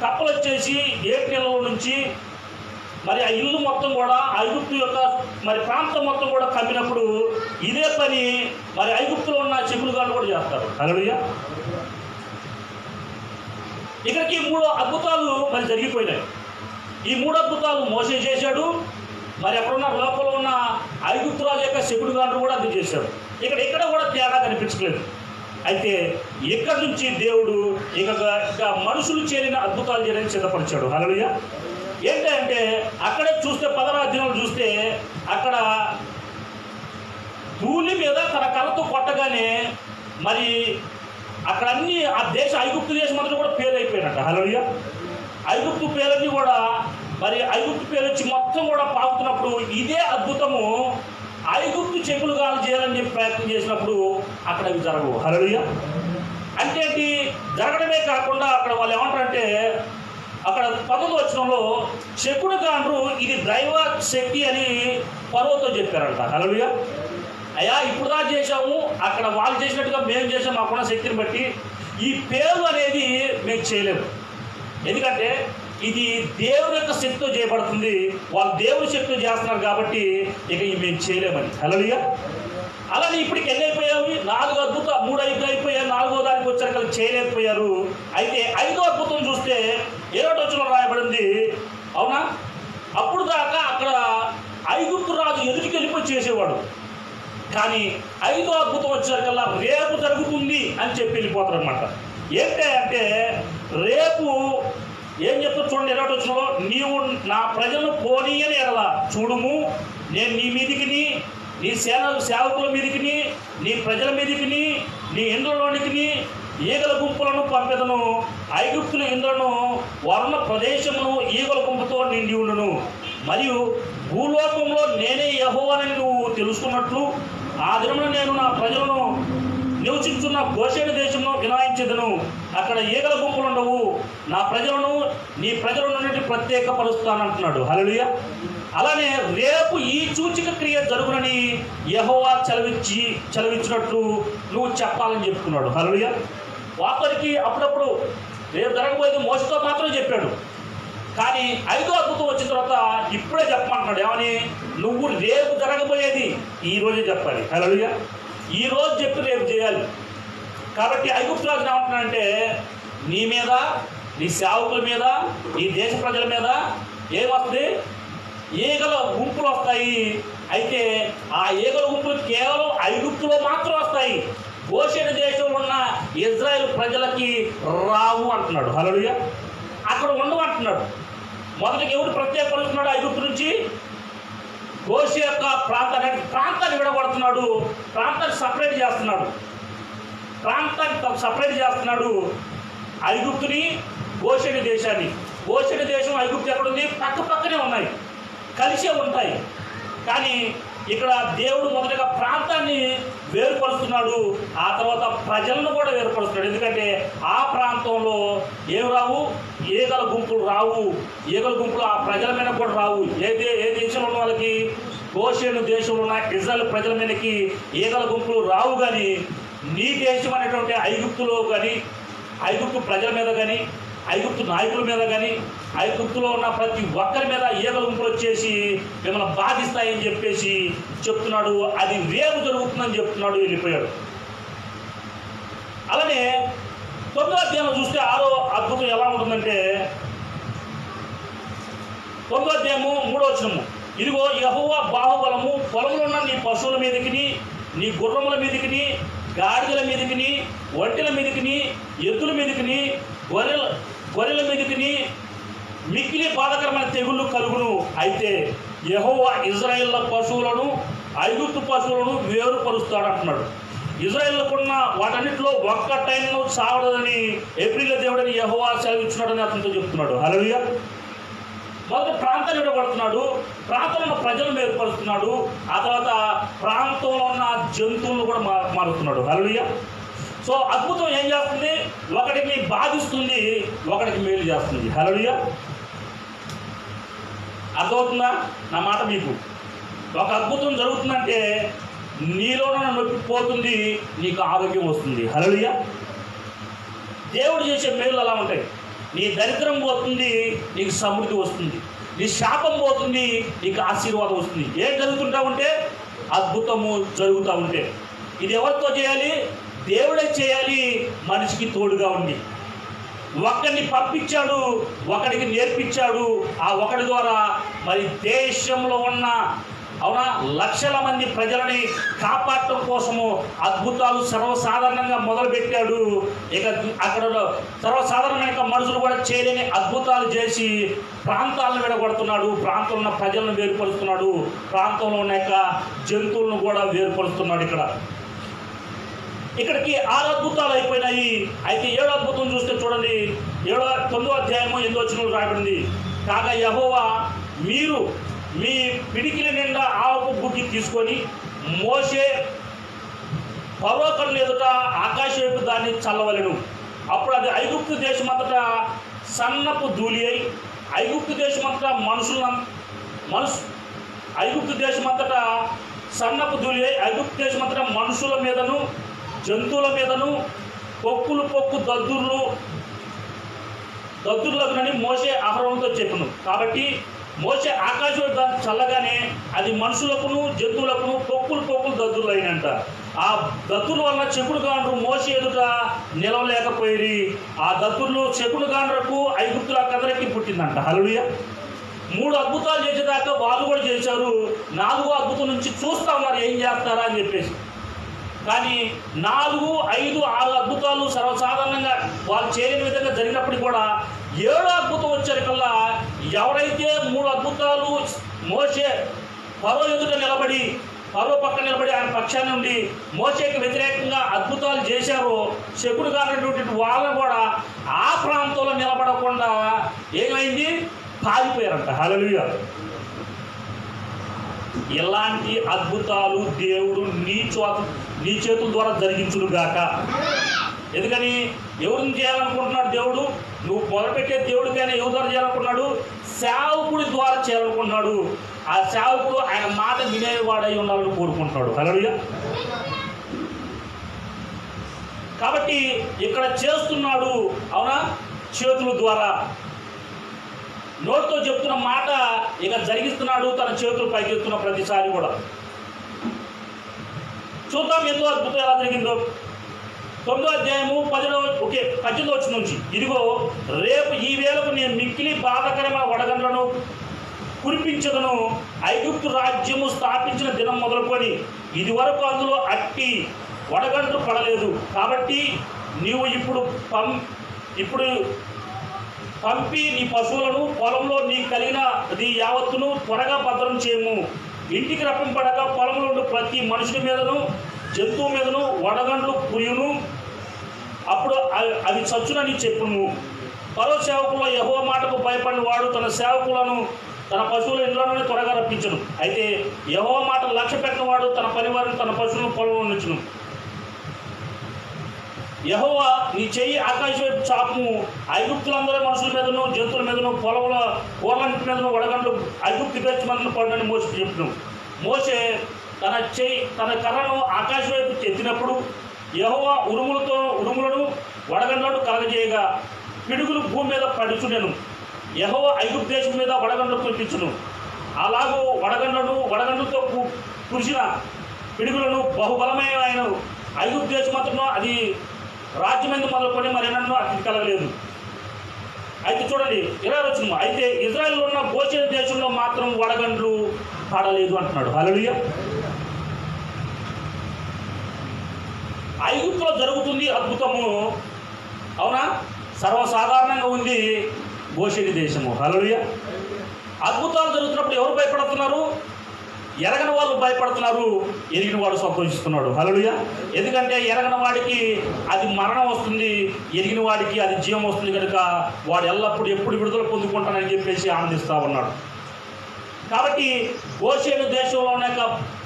కప్పలు వచ్చేసి ఏటి నీళ్ళలో నుంచి మరి ఆ ఇల్లు మొత్తం కూడా ఐగుప్తు యొక్క మరి ప్రాంతం మొత్తం కూడా కమ్మినప్పుడు ఇదే పని మరి ఐగుప్తులో ఉన్న చెకుడుగాళ్ళు కూడా చేస్తారు. హల్లెలూయా. ఇక్కడికి 3 అద్భుతాలు మరి జరిగిపోయినాయి. ఈ 3 అద్భుతాలు మోషే చేశాడు. మరి అక్కడున్న లోపల ఉన్న ఐగుప్తు రాజు యొక్క శకుడుగాళ్ళు కూడా అది చేశాడు. ఇక్కడ కూడా తేడా కనిపించలేదు. అయితే ఇక్కడ నుంచి దేవుడు ఇక మనుషులు చేరిన అద్భుతాలు చేయడానికి సిద్ధపరిచాడు. హల్లెలూయా. ఏంటంటే అక్కడే చూస్తే 10వ అధ్యాయంలో చూస్తే అక్కడ ధూళి మీద తన కర్రతో కొట్టగానే మరి అక్కడ అన్ని ఆ ఐగుప్తు దేశం అంతా కూడా పేరు అయిపోయినట్ట. హల్లెలూయా. ఐగుప్తు పేర్లన్నీ కూడా మరి ఐగుప్తు పేరు వచ్చి మొత్తం కూడా పాకుతున్నప్పుడు ఇదే అద్భుతము ఐగుప్తు చెకుడుగాళ్ళు చేయాలని చెప్పి ప్రయత్నం చేసినప్పుడు అక్కడ అవి జరగవు. హల్లెలూయా. అంటే జరగడమే కాకుండా అక్కడ వాళ్ళు ఏమంటారంటే అక్కడ 10వ వచనంలో చెకుడుగాండ్రు ఇది దైవ శక్తి అని ఫరోతో చెప్పారంట. హల్లెలూయా. అయ్యా ఇప్పుడు దా చేశాము, అక్కడ వాళ్ళు చేసినట్టుగా మేము చేసాము, మాకున్న శక్తిని బట్టి ఈ పేరు అనేది మేము చేయలేము. ఎందుకంటే ఇది దేవుని యొక్క శక్తితో చేయబడుతుంది, వాళ్ళు దేవుని శక్తితో చేస్తున్నారు కాబట్టి ఇక ఇవి మేము చేయలేమని. హల్లెలూయా. అలానే ఇప్పటికి ఎన్ని అయిపోయావు? 4 అద్భుతాలు, 3 అయిపోయాయి, 4వ దానికి వచ్చారు చేయలేకపోయారు. అయితే 5వ అద్భుతం చూస్తే 20వ వచనంలో రాయబడింది, అవునా, అప్పుడు దాకా అక్కడ ఐగుప్తు రాజు ఎదుటికి వెళ్ళిపోయి చేసేవాడు. కానీ 5వ అద్భుతం వచ్చేసరికల్లా రేపు జరుగుతుంది అని చెప్పి వెళ్ళిపోతారు అనమాట. ఏంటంటే రేపు ఏం చెప్తారు చూడండి. 20వ వచనంలో, నీవు నా ప్రజలను పోనీయని ఎడలా చూడుము, నేను నీ మీదికిని నీ సేవకుల మీదికిని నీ ప్రజల మీదికిని నీ ఇంద్రలోనికి ఈగల గుంపులను పంపెదను. ఐగుప్తుల ఇంద్రను వర్ణ ప్రదేశమును ఈగల గుంపుతో నిండి ఉండును. మరియు భూలోకంలో నేనే యెహోవానని నువ్వు తెలుసుకున్నట్లు ఆ దినమున నేను నా ప్రజలను నివసించున్న గోషేను దేశంలో వినాయించెదను. అక్కడ ఈగల గుంపులు ఉండవు. నా ప్రజలను నీ ప్రజల నుండి ప్రత్యేకపరుస్తానంటున్నాడు. హల్లెలూయా. అలానే రేపు ఈ సూచక క్రియ జరుగునని యెహోవా చలవిచ్చినట్లు నువ్వు చెప్పాలని చెప్తున్నాడు. హల్లెలూయా. వాస్తవానికి అప్పుడప్పుడు రేపు జరగబోయేది మోషేతో మాత్రమే చెప్పాడు. కానీ ఐదో అద్భుతం వచ్చిన తర్వాత ఇప్పుడే చెప్పమంటున్నాడు. ఏమని? నువ్వు రేపు జరగబోయేది ఈరోజే చెప్పాలి. హల్లెలూయా. ఈరోజు చెప్పి రేపు చేయాలి. కాబట్టి ఐగుప్తు రాజు ఏమంటున్నాడంటే, నీ మీద, నీ సేవకుల మీద, నీ దేశ ప్రజల మీద ఏమొస్తుంది? ఈగల గుంపులు వస్తాయి. అయితే ఆ ఈగల గుంపులు కేవలం ఐగుప్తులో మాత్రం వస్తాయి, గోషెను దేశంలో ఉన్న ఇజ్రాయెల్ ప్రజలకి రావు అంటున్నాడు. హల్లెలూయా. అక్కడ ఉండవు అంటున్నాడు. మొదటికి ఎవరు ప్రత్యేకపరుస్తున్నాడు? ఐగుప్తు నుంచి గోషె యొక్క ప్రాంతాన్ని విడగొడుతున్నాడు, ప్రాంతాన్ని సపరేట్ చేస్తున్నాడు. ఐగుప్తుని, గోషెను దేశాన్ని. గోషెను దేశం, ఐగుప్తు ఎక్కడుంది? పక్క పక్కనే ఉన్నాయి, కలిసే ఉంటాయి. కానీ ఇక్కడ దేవుడు మొదటగా ప్రాంతాన్ని వేరుపరుస్తున్నాడు, ఆ తర్వాత ప్రజలను కూడా వేరుపరుస్తున్నాడు. ఎందుకంటే ఆ ప్రాంతంలో ఏం రావు? ఈగల గుంపులు రావు. ఈగల గుంపులు ఆ ప్రజల మీద కూడా రావు. ఏ దేశంలో ఉన్న వాళ్ళకి? గోషెను దేశంలో ఉన్న ఇజ్రాయెల్ ప్రజల మీదకి ఈగల గుంపులు రావు. కానీ నీ దేశం అనేటువంటి ఐగుప్తులో కానీ, ఐగుప్తు ప్రజల మీద కానీ, ఐగుప్తు నాయకుల మీద కానీ, ఐగుప్తులో ఉన్న ప్రతి ఒక్కరి మీద ఈగల గుంపులు వచ్చేసి మిమ్మల్ని బాధిస్తాయని చెప్పేసి చెప్తున్నాడు. అది రేపు జరుగుతుందని చెప్తున్నాడు. వెళ్ళిపోయాడు. అలానే 9వ అధ్యాయంలో చూస్తే 6వ అద్భుతం ఎలా ఉంటుందంటే, 9వ అధ్యాయము 3వ వచనము, ఇదిగో యెహోవా బాహుబలము పొలంలో ఉన్న నీ పశువుల మీదకిని, నీ గుర్రముల మీదకిని, గాడిదల మీదకిని, ఒంటెల మీదకిని, ఎద్దుల మీదకిని, గొర్రెల మీదకిని మిక్కిలి బాధకరమైన తెగుళ్ళు కలుగును. అయితే యెహోవా ఇజ్రాయేళ్ల పశువులను ఐగుప్తు పశువులను వేరుపరుస్తాడు అంటున్నాడు. ఇజ్రాయేళ్లకున్న వాటన్నిటిలో ఒక్కటైనను సావడదని ఏప్రిల్ దేవుడని యెహోవా సెలవిచ్చున్నాడని అతనితో చెప్తున్నాడు. హల్లెలూయా. మొదట ప్రాంతాన్ని విడగొడుతున్నాడు, ప్రాంతంలో ఉన్న ప్రజలను వేరుపరుస్తున్నాడు, ఆ తర్వాత ప్రాంతంలో ఉన్న జంతువులను కూడా మారుతున్నాడు. హల్లెలూయా. సో అద్భుతం ఏం చేస్తుంది? ఒకటిని బాధిస్తుంది, ఒకటికి మేలు చేస్తుంది. హల్లెలూయా. అర్థమవుతుందా నా మాట మీకు? ఒక అద్భుతం జరుగుతుందంటే నీలో నొప్పి పోతుంది, నీకు ఆరోగ్యం వస్తుంది. హల్లెలూయా. దేవుడు చేసే మేలు అలా ఉంటాయి. నీ దరిద్రం పోతుంది, నీకు సమృద్ధి వస్తుంది. నీ శాపం పోతుంది, నీకు ఆశీర్వాదం వస్తుంది. ఏం జరుగుతుంటా ఉంటే? అద్భుతము జరుగుతూ ఉంటే. ఇది ఎవరితో చేయాలి? దేవుడే చేయాలి, మనిషికి తోడుగా ఉండి. ఒకడిని పంపించాడు, ఒకడికి నేర్పించాడు. ఆ ఒకడి ద్వారా మరి దేశంలో ఉన్న లక్షల మంది ప్రజలని కాపాడటం కోసము అద్భుతాలు సర్వసాధారణంగా మొదలుపెట్టాడు. ఇక అక్కడ సర్వసాధారణమైన మనుషులు కూడా చేయలేని అద్భుతాలు చేసి ప్రాంతాలను విడగొడుతున్నాడు, ప్రాంతంలో ఉన్న ప్రజలను వేరుపరుస్తున్నాడు, ప్రాంతంలో ఉన్న జంతువులను కూడా వేరుపరుస్తున్నాడు. ఇక్కడికి 6 అద్భుతాలు అయిపోయినాయి. అయితే 7వ అద్భుతం చూస్తే చూడండి, 9వ అధ్యాయము 8వ వచనంలో రాయబడింది, కాగా యెహోవా మీరు మీ పిడికిలి నిండా ఆవపు బుడ్డి తీసుకొని మోషే ఫరో కన్నుల ఎదుట ఆకాశం వైపు దాన్ని చల్లవలెను. అప్పుడు అది ఐగుప్తు దేశమంతటా సన్నపు ధూళి అయి ఐగుప్తు దేశమంతటా సన్నపు ధూళి అయి ఐగుప్తు దేశమంతటా మనుషుల మీదను జంతువుల మీదను పొక్కు దద్దుర్లకునని మోషే అహరోనుతో చెప్పును. కాబట్టి మోషే ఆకాశం దాన్ని చల్లగానే అది మనుషులకును జంతువులకును పొక్కులు దద్దుర్లు అయినంట. ఆ దద్దుల వల్ల చెకుడు గాండ్రు మోషే ఎదుట నిలవలేకపోయి ఆ దద్దుర్లు చెకుడు గాండ్రకు ఐగుప్తుల కదలకి పుట్టిందంట. హల్లెలూయా. 3 అద్భుతాలు చేసేదాకా వాళ్ళు కూడా చేశారు. 4వ అద్భుతం నుంచి చూస్తూ ఉన్నారు ఏం చేస్తారా అని చెప్పేసి. కానీ 4, 5, 6 అద్భుతాలు సర్వసాధారణంగా వాళ్ళు చేయని విధంగా జరిగినప్పటికీ కూడా 7వ అద్భుతం వచ్చేకల్లా ఎవరైతే 3 అద్భుతాలు మోషే ఫరో ఎదుట నిలబడి, ఫరో పక్క నిలబడి ఆయన పక్షాన్ని నుండి మోషేకి వ్యతిరేకంగా అద్భుతాలు చేశారో శకుడు కానటువంటి వాళ్ళని కూడా ఆ ప్రాంతంలో నిలబడకుండా ఏమైంది? పారిపోయారంట. హల్లెలూయా. ఇలాంటి అద్భుతాలు దేవుడు నీ చేతుల ద్వారా జరిగించుడుగాక. ఎందుకని? ఎవరిని చేయాలనుకుంటున్నాడు దేవుడు? నువ్వు మొదలుపెట్టే దేవుడికైనా ఎవరి ద్వారా చేయాలనుకుంటున్నాడు? సేవకుడి ద్వారా చేయాలనుకుంటున్నాడు. ఆ సేవకుడు ఆయన మాట వినేవాడై ఉండాలని కోరుకుంటున్నాడు. హల్లెలూయా. కాబట్టి ఇక్కడ చేస్తున్నాడు, అవునా, చేతుల ద్వారా. నోటితో చెప్తున్న మాట ఇక జరిగిస్తున్నాడు, తన చేతులు పైకెత్తున్న ప్రతిసారి కూడా. చూద్దాం ఎంతో అద్భుతం ఎలా జరిగిందో. 9వ అధ్యాయము 18వ వచనం నుంచి, ఇదిగో రేపు ఈ వేళకు నేను మిక్కిలి బాధకరమైన వడగండ్లను కురిపించదను. ఐగుప్తు రాజ్యము స్థాపించిన దినం మొదలుకొని ఇది వరకు అందులో అట్టి వడగండ్లు పడలేదు. కాబట్టి నీవు ఇప్పుడు పంపి నీ పశువులను పొలంలో నీ కలిగిన నీ యావత్తును త్వరగా భద్రం చేయము. ఇంటికి రప్పింపడగా పొలంలో ఉండే ప్రతి మనుషుని మీదను జంతువు మీదను వడగండ్లు కురియును. అప్పుడు అవి చచ్చునని చెప్పును. పరో సేవకుల్లో యెహోవా మాటకు భయపడిన వాడు తన సేవకులను తన పశువుల ఇంట్లోనే త్వరగా రప్పించను. అయితే యెహోవా మాట లక్ష్య పెట్టిన వాడు తన పనివారిని తన పశువులను పొలంలో ఉంచును. యెహోవా నీ చెయ్యి ఆకాశం వైపు చాపుము. ఐగుప్తులందరూ మనుషుల మీదను జంతువుల మీదను పొలంలో కూరలంటి మీదను వడగండ్లు ఐగుప్తు పేర్చి మందులు పడని మోసే చెప్పిన. మోసే తన కర్రను ఆకాశం వైపు ఎత్తినప్పుడు యెహోవా ఉరుములను వడగండ్లను కలగజేయగా పిడుగులు భూమి మీద పడుచుండెను. యెహోవా ఐగుప్తు దేశం మీద వడగండ్లు కురిపించును. అలాగూ వడగండ్లతో కురిసిన పిడుగులను బహుబలమైన ఐగుప్తు దేశం మాత్రం అది రాజ్యమందు మొదలుకొని మరెన్నో అతిథి కలగలేదు. అయితే చూడండి 20వ వచనం, అయితే ఇజ్రాయెల్లో ఉన్న గోషేను దేశంలో మాత్రం వడగండ్లు పడలేదు అంటున్నాడు. హల్లెలూయా. ఐగుప్తులో జరుగుతుంది అద్భుతము, అవునా? సర్వసాధారణంగా ఉంది గోషేను దేశము. హల్లెలూయా. అద్భుతాలు జరుగుతున్నప్పుడు ఎవరు భయపడుతున్నారు? ఎరగని వాళ్ళు భయపడుతున్నారు, ఎరిగిన వాడు సంతోషిస్తున్నాడు. హల్లెలూయా. ఎందుకంటే ఎరగని వాడికి అది మరణం వస్తుంది, ఎరిగిన వాడికి అది జీవం వస్తుంది కనుక వాడు ఎల్లప్పుడూ ఎప్పుడు విడుదల పొందుకుంటానని చెప్పేసి ఆనందిస్తూ ఉన్నాడు. కాబట్టి గోషేను దేశంలోనే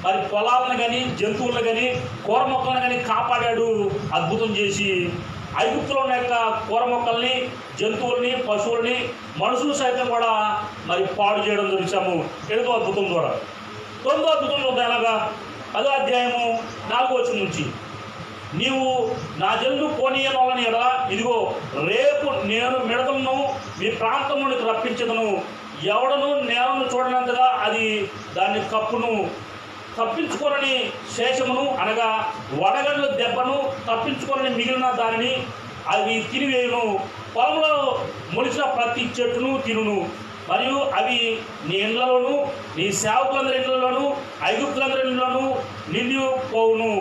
మరి పొలాలను కానీ జంతువులను కానీ కూర మొక్కలను కానీ కాపాడాడు అద్భుతం చేసి. ఐగుప్తులో ఉన్న యొక్క కూర మొక్కల్ని జంతువుల్ని పశువుల్ని మనుషులు సైతం కూడా మరి పాడు చేయడం చూసాము 8వ అద్భుతం ద్వారా. 9వ అద్భుతం చూద్దాం. ఎలాగా? 10వ అధ్యాయము 4వ వచనం నుంచి, నీవు నా జనులు పోనీయనోళ్ళని ఎడల ఇదిగో రేపు నేను మిడతలను మీ ప్రాంతం నుండి రప్పించదను. ఎవడను నేలను చూడనంతగా అది దాన్ని తప్పించుకోనని శేషమును అనగా వడగండ్ల దెబ్బను తప్పించుకోనని మిగిలిన దానిని అవి తినివేయును. పొలంలో మొలిచిన ప్రతి చెట్టును తినును. మరియు అవి నీ ఇండ్లలోను నీ సేవకులందరి ఇండ్లలోను ఐగుప్తులందరి ఇండ్లలోను నిండి పోవును.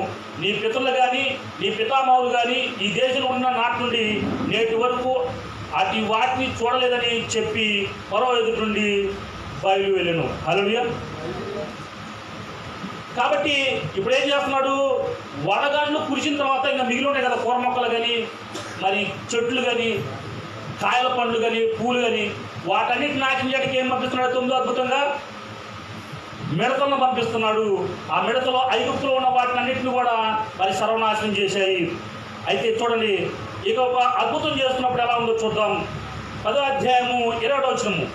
నీ పితరులు కానీ నీ పితామహులు కానీ ఈ దేశంలో ఉన్న నాటి నుండి నేటి వరకు వాటిని చూడలేదని చెప్పి మరో ఎదుటి నుండి బయలు వెళ్ళను. హల్లెలూయా. కాబట్టి ఇప్పుడు ఏం చేస్తున్నాడు? వడగాళ్ళు కురిసిన తర్వాత ఇంకా మిగిలి ఉంటాయి కదా కూర మొక్కలు కానీ మరి చెట్లు కానీ కాయల పండ్లు కానీ పూలు కానీ వాటన్నిటి నాశనం చేయడానికి ఏం పంపిస్తున్నాడు? 9వ అద్భుతంగా మిడతలను పంపిస్తున్నాడు. ఆ మిడతలో ఐగుప్తులో ఉన్న వాటిని అన్నింటినీ కూడా మరి సర్వనాశనం చేశాయి. అయితే చూడండి, ఇక ఒక అద్భుతం చేస్తున్నప్పుడు ఎలా ఉందో చూద్దాం. 10వ అధ్యాయము 20వ వచనము,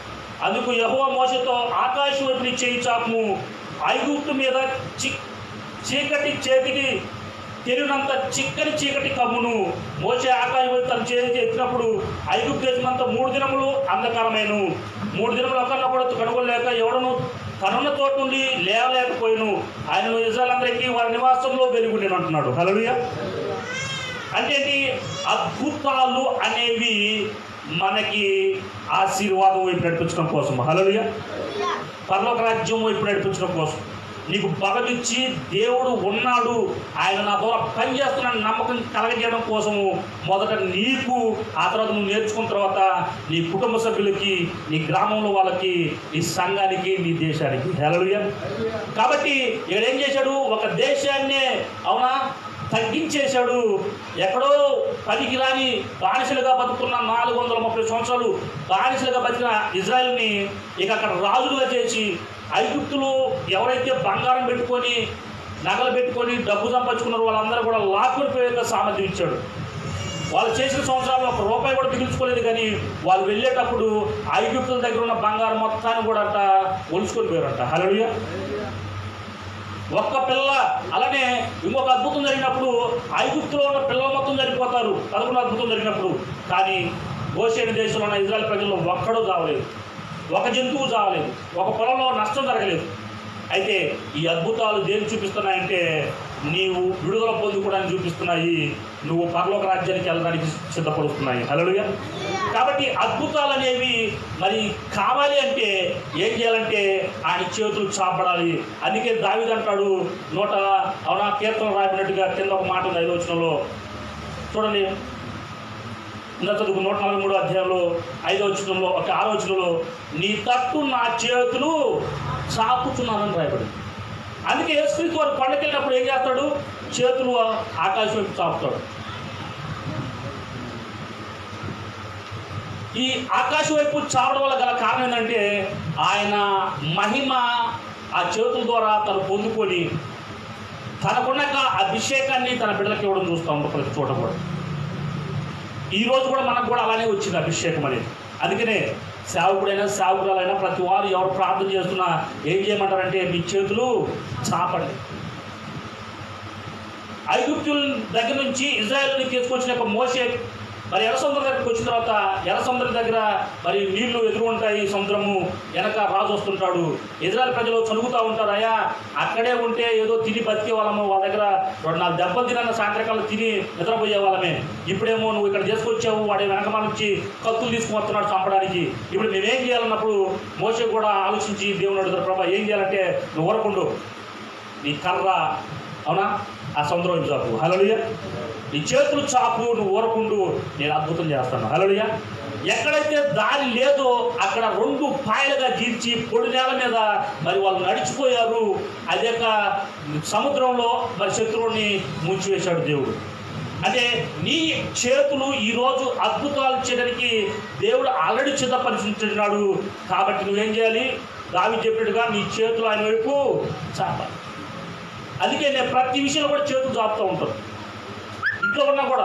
అందుకు యెహోవా మోషేతో ఆకాశం వైపు నీ చేయి చాపుము. ఐగుప్తు మీద చీకటి చేతికి తెలియనంత చిక్కని చీకటి కమ్మును. మోషే ఆకాశం వైపు తన చేతి ఎత్తినప్పుడు ఐగుప్తు దేశమంతా 3 దినములు అంధకారమైను. 3 దినములు ఒకరినొకడు కనుగొనలేక ఎవడను తనున్న చోటు నుండి లేవలేకపోయాను. ఆయన ఇజ్రాయేలందరికీ వారి నివాసంలో వెలుగుండెను అంటున్నాడు. హల్లెలూయా. అంటే ఏంటి? అద్భుతాలు అనేవి మనకి ఆశీర్వాదం వైపు నడిపించడం కోసం. హల్లెలూయా. పరలోక రాజ్యం వైపు నడిపించడం కోసం, నీకు బలమిచ్చి దేవుడు ఉన్నాడు, ఆయన నా ద్వారా పనిచేస్తున్నాడు నమ్మకం కలగజేయడం కోసము మొదట నీకు, ఆ తర్వాత నువ్వు నేర్చుకున్న తర్వాత నీ కుటుంబ సభ్యులకి, నీ గ్రామంలో వాళ్ళకి, నీ సంఘానికి, నీ దేశానికి. హల్లెలూయా. కాబట్టి ఇక్కడ ఏం చేశాడు? ఒక దేశాన్నే అవునా తగ్గించేశాడు. ఎక్కడో పనికి రాని బానిసలుగా బతుకున్న 430 సంవత్సరాలు బానిసలుగా బతికిన ఇజ్రాయెల్ని ఇక అక్కడ రాజులుగా చేసి, ఐగుప్తులు ఎవరైతే బంగారం పెట్టుకొని నగలు పెట్టుకొని డబ్బు సంపాదించుకున్నారో వాళ్ళందరూ కూడా లాక్కుని పోయే సామర్థ్యం ఇచ్చాడు. వాళ్ళు చేసిన సంవత్సరాల్లో ₹1 కూడా మిగిల్చుకోలేదు. కానీ వాళ్ళు వెళ్ళేటప్పుడు ఐగుప్తుల దగ్గర ఉన్న బంగారం మొత్తాన్ని కూడా అంట ఒలుచుకొని పోయారంట. హల్లెలూయా. ఒక్క పిల్ల. అలానే ఇంకొక అద్భుతం జరిగినప్పుడు ఐగుప్తులో ఉన్న పిల్లలు మొత్తం చనిపోతారు 11వ అద్భుతం జరిగినప్పుడు. కానీ గోషేను దేశంలో ఉన్న ఇజ్రాయెల్ ప్రజల్లో ఒక్కడూ చావలేదు. ఒక జంతువు చావలేదు, ఒక పొలంలో నష్టం జరగలేదు. అయితే ఈ అద్భుతాలు దేని చూపిస్తున్నాయంటే నీవు విడుదల పొందుకోవడానికి చూపిస్తున్నాయి, నువ్వు పరలోక రాజ్యానికి వెళ్ళడానికి సిద్ధపడుతున్నాయి. హల్లెలూయా. కాబట్టి అద్భుతాలు అనేవి మరి కావాలి అంటే ఏం చేయాలంటే ఆయన చేతులు చాపడాలి. అందుకే దావీదు అంటాడు కీర్తన రాబడినట్టుగా కింద ఒక మాట ఉంది 5వ వచనంలో చూడండి. చదువు 143 అధ్యాయంలో 5వ వచనంలో 6వ వచనంలో నీ తట్టు నా చేతులు చాపుతున్నానని రాయబడింది. అందుకే యేసుక్రీస్తు వారు కొండకి వెళ్ళినప్పుడు ఏం చేస్తాడు? చేతులు ఆకాశం వైపు చాపుతాడు. ఈ ఆకాశం వైపు చాపడం వల్ల గల కారణం ఏంటంటే ఆయన మహిమ ఆ చేతుల ద్వారా తను పొందుకొని తనకున్న అభిషేకాన్ని తన బిడ్డలకు ఇవ్వడం చూస్తూ ఉంటాం ప్రతి చోట కూడా. ఈరోజు కూడా మనకు కూడా అలానే వచ్చింది అభిషేకం అనేది. అందుకనే సేవకుడైనా సేవకురాలైనా ప్రతి వారు ఎవరు ప్రార్థన చేస్తున్నా ఏం చేయమంటారంటే మీ చేతులు చాపండి. ఐగుప్తుల దగ్గర నుంచి ఇజ్రాయేల్ని తీసుకొచ్చిన మోషే మరి ఎర్ర సముద్రం దగ్గరికి వచ్చిన తర్వాత ఎర్ర సముద్రం దగ్గర మరి నీళ్లు ఎదురు ఉంటాయి, సముద్రము వెనక రాజు వస్తుంటాడు. ఇజ్రాయేల్ ప్రజలు చనుగుతూ ఉంటారు, అయ్యా అక్కడే ఉంటే ఏదో తిని బతికే వాళ్ళము, వాళ్ళ దగ్గర 2-4 దెబ్బలు తిన సాయంత్రకాలం తిని నిద్రపోయే వాళ్ళమే. ఇప్పుడేమో నువ్వు ఇక్కడ చేసుకొచ్చావు, వాడి వెనక నుంచి కత్తులు తీసుకువస్తున్నాడు చంపడానికి, ఇప్పుడు మేమేం చేయాలన్నప్పుడు మోషే కూడా ఆలోచించి దేవుని అడుగుతారు, ప్రభా ఏం చేయాలంటే నువ్వు ఊరకుండు, నీ కర్ర అవునా ఆ సముద్రం చాపు, హల్లెలూయా, నీ చేతులు చాపు, నువ్వు ఊరకుండు, నేను అద్భుతం చేస్తాను, హల్లెలూయా. ఎక్కడైతే దారి లేదో అక్కడ 2 పాయలుగా జీర్చి పొడి నేల మీద మరి వాళ్ళు నడిచిపోయారు. అదే సముద్రంలో మరి శత్రువుని ముంచివేశాడు దేవుడు. అంటే నీ చేతులు ఈరోజు అద్భుతాలు చేయడానికి దేవుడు ఆల్రెడీ సిద్ధపరిచున్నాడు. కాబట్టి నువ్వేం చేయాలి? దావీదు చెప్పినట్టుగా నీ చేతులు ఆయన వైపు చాపాలి. అందుకే నేను ప్రతి విషయంలో కూడా చేతులు చాపుతూ ఉంటాను. ఇంట్లో ఉన్నా కూడా,